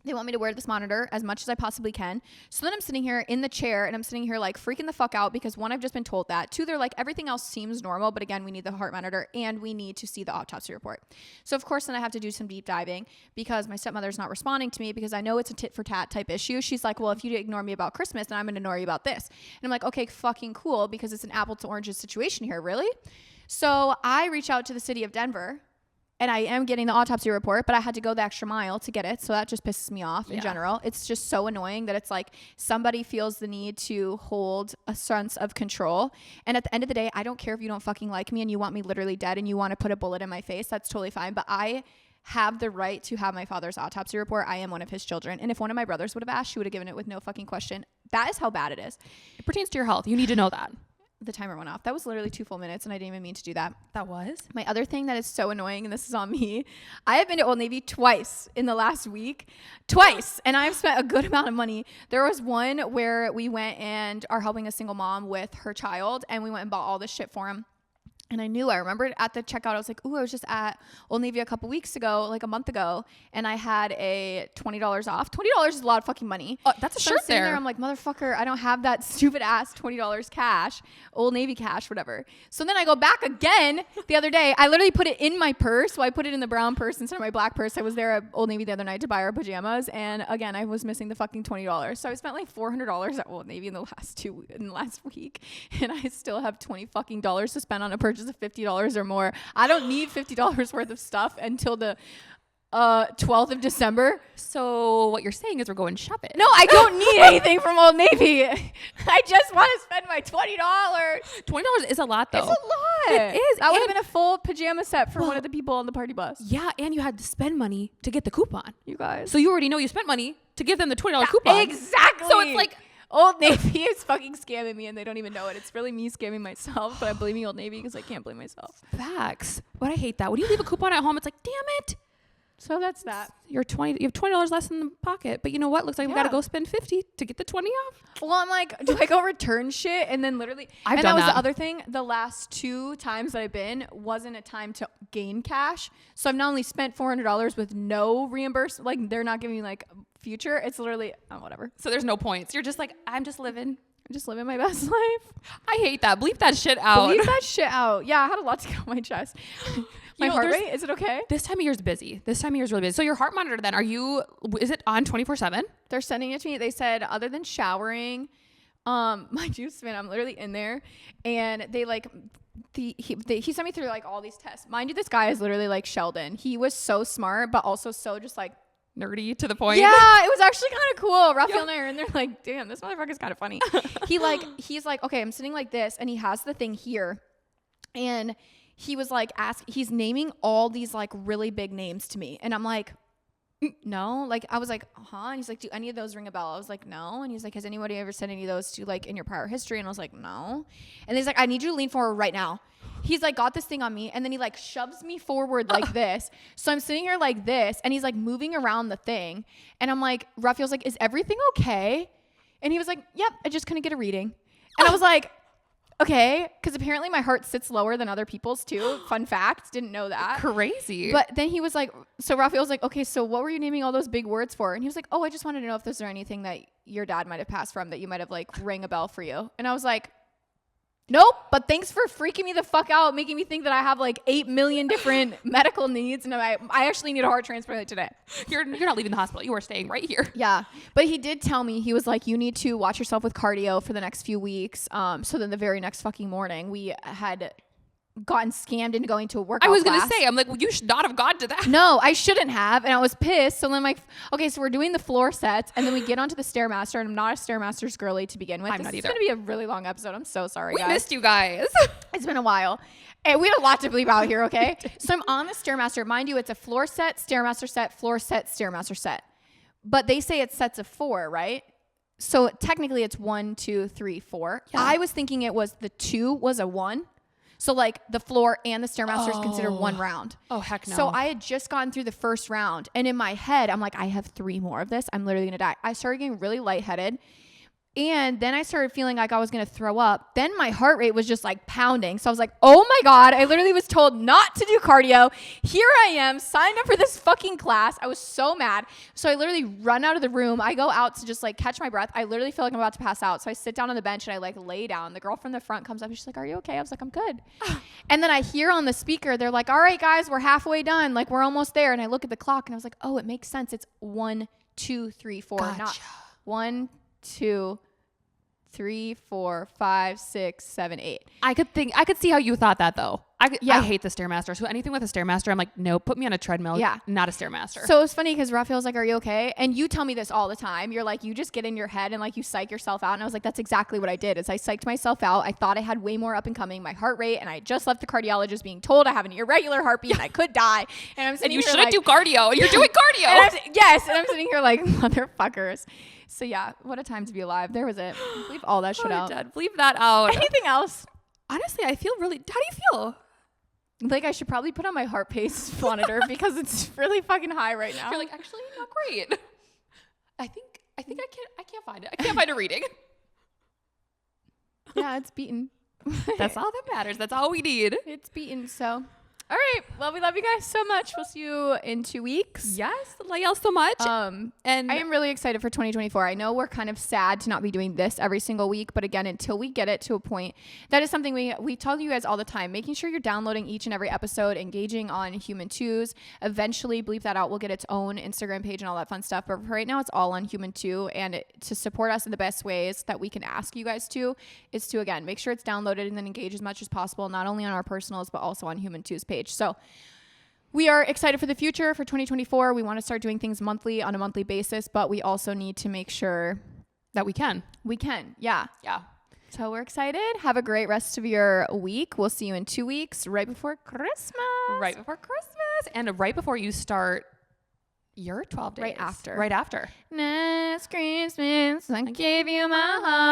They want me to wear this monitor as much as I possibly can. So then I'm sitting here in the chair and I'm sitting here like freaking the fuck out because one, I've just been told that. Two, they're like, everything else seems normal. But again, we need the heart monitor and we need to see the autopsy report. So of course, then I have to do some deep diving because my stepmother's not responding to me because I know it's a tit for tat type issue. She's like, well, if you ignore me about Christmas, then I'm going to ignore you about this. And I'm like, okay, fucking cool, because it's an apple to oranges situation here. Really? So I reach out to the city of Denver. And I am getting the autopsy report, but I had to go the extra mile to get it. So that just pisses me off in general. It's just so annoying that it's like somebody feels the need to hold a sense of control. And at the end of the day, I don't care if you don't fucking like me and you want me literally dead and you want to put a bullet in my face. That's totally fine. But I have the right to have my father's autopsy report. I am one of his children. And if one of my brothers would have asked, she would have given it with no fucking question. That is how bad it is. It pertains to your health. You need to know that. The timer went off. That was literally 2 full minutes and I didn't even mean to do that. That was? My other thing that is so annoying, and this is on me, I have been to Old Navy twice in the last week. Twice. And I've spent a good amount of money. There was one where we went and are helping a single mom with her child and we went and bought all this shit for him. And I remembered at the checkout, I was like, ooh, I was just at Old Navy a couple weeks ago, like a month ago, and I had a $20 off. $20 is a lot of fucking money. Oh, that's a shirt there. I'm like, motherfucker, I don't have that stupid ass $20 cash, Old Navy cash, whatever. So then I go back again the other day. I literally put it in my purse. So I put it in the brown purse instead of my black purse. I was there at Old Navy the other night to buy our pajamas. And again, I was missing the fucking $20. So I spent like $400 at Old Navy in the last week. And I still have $20 fucking dollars to spend on a purchase of $50 or more. I don't need $50 worth of stuff until the 12th of December. So what you're saying is we're going shopping. No, I don't need anything from Old Navy. I just want to spend my $20. $20 is a lot though. It's a lot. It is. That would have been a full pajama set for one of the people on the party bus. Yeah, and you had to spend money to get the coupon. You guys. So you already know you spent money to give them the $20 coupon. Exactly. So it's like Old Navy is fucking scamming me and they don't even know it. It's really me scamming myself, but I'm blaming Old Navy because I can't blame myself. Facts. But I hate that. When you leave a coupon at home, it's like, damn it. So that's that. You have $20 less in the pocket, but you know what? Looks like we got to go spend $50 to get the 20 off. Well, I'm like, do I go return shit and then literally? I've done that. Was the other thing. The last 2 times that I've been wasn't a time to gain cash, so I've not only spent $400 with no reimbursement, like they're not giving me like future. It's literally whatever. So there's no points. You're just like, I'm just living my best life. I hate that. Bleep that shit out. Bleep that shit out. Yeah, I had a lot to get on my chest. My heart rate, is it okay? This time of year is busy. This time of year is really busy. So your heart monitor then, is it on 24/7? They're sending it to me. They said other than showering, my juice man, I'm literally in there and they like, he sent me through like all these tests. Mind you, this guy is literally like Sheldon. He was so smart, but also so just like, nerdy to the point. Yeah, it was actually kind of cool. Raphael and I are in there like, damn, this motherfucker's kind of funny. He's like, okay, I'm sitting like this and he has the thing here. And he was like, he's naming all these like really big names to me. And I'm like, no. Like, I was like, and he's like, do any of those ring a bell? I was like, no. And he's like, has anybody ever said any of those to like in your prior history? And I was like, no. And he's like, I need you to lean forward right now. He's like, got this thing on me. And then he like shoves me forward like this. So I'm sitting here like this, and he's like moving around the thing. And I'm like, Raphael's like, is everything okay? And he was like, yep, I just couldn't get a reading. And I was like, okay, because apparently my heart sits lower than other people's too. Fun fact, didn't know that. Crazy. But then he was like, so Raphael was like, okay, so what were you naming all those big words for? And he was like, oh, I just wanted to know if there's anything that your dad might have passed from that you might have like rang a bell for you. And I was like, nope, but thanks for freaking me the fuck out, making me think that I have like 8 million different medical needs, and I actually need a heart transplant today. You're not leaving the hospital. You are staying right here. Yeah, but he did tell me, he was like, you need to watch yourself with cardio for the next few weeks. So then the very next fucking morning, we had gotten scammed into going to a workout class. Gonna say, I'm like, well, you should not have gone to that. No, I shouldn't have, and I was pissed. So then I'm like, okay, so we're doing the floor sets, and then we get onto the Stairmaster, and I'm not a Stairmaster's girly to begin with. I'm not either. It's gonna be a really long episode. I'm so sorry, guys. We missed you guys. It's been a while. And we had a lot to bleep out here, okay? So I'm on the Stairmaster. Mind you, it's a floor set, Stairmaster set, floor set, Stairmaster set. But they say it's sets of 4, right? So technically it's 1, 2, 3, 4. Yeah. I was thinking it was the 2 was a 1. So like the floor and the Stairmaster is considered one round. Oh, heck no. So I had just gotten through the first round. And in my head, I'm like, I have 3 more of this. I'm literally going to die. I started getting really lightheaded. And then I started feeling like I was going to throw up. Then my heart rate was just like pounding. So I was like, oh my God, I literally was told not to do cardio. Here I am, signed up for this fucking class. I was so mad. So I literally run out of the room. I go out to just like catch my breath. I literally feel like I'm about to pass out. So I sit down on the bench and I like lay down. The girl from the front comes up and she's like, are you okay? I was like, I'm good. And then I hear on the speaker, they're like, all right, guys, we're halfway done. Like, we're almost there. And I look at the clock and I was like, oh, it makes sense. It's 1, 2, 3, 4, gotcha. not 1, 2, 3, 4, 5, 6, 7, 8. I could see how you thought that though. I hate the Stairmaster. So anything with a Stairmaster, I'm like, no, put me on a treadmill. Yeah. Not a Stairmaster. So it's funny because Raphael's like, are you okay? And you tell me this all the time. You're like, you just get in your head and like you psych yourself out. And I was like, that's exactly what I did is I psyched myself out. I thought I had way more up and coming, my heart rate. And I just left the cardiologist being told I have an irregular heartbeat and I could die. And I'm sitting and you here shouldn't like, do cardio. And you're doing cardio. And I'm sitting here like, motherfuckers. So yeah, what a time to be alive. There was it. Bleep all that shit out. Dad, bleep that out. Anything else? Honestly, I feel really, how do you feel? Like I should probably put on my heart pace monitor because it's really fucking high right now. You're like, actually not great. I think I can't find it. I can't find a reading. Yeah, it's beaten. That's all that matters. That's all we need. It's beaten. So, all right. Well, we love you guys so much. We'll see you in 2 weeks. Yes. Love y'all so much. And I am really excited for 2024. I know we're kind of sad to not be doing this every single week, but again, until we get it to a point, that is something we tell you guys all the time, making sure you're downloading each and every episode, engaging on Human Twos. Eventually, Bleep That Out will get its own Instagram page and all that fun stuff. But for right now, it's all on Human Two. And to support us in the best ways that we can ask you guys to is to, again, make sure it's downloaded and then engage as much as possible, not only on our personals, but also on Human Two's page. So we are excited for the future for 2024. We want to start doing things monthly on a monthly basis, but we also need to make sure that we can. Yeah. Yeah. So we're excited. Have a great rest of your week. We'll see you in 2 weeks, right before Christmas. Right before Christmas. And right before you start your 12 days. Right after. Right after. Next Christmas, I gave you my heart.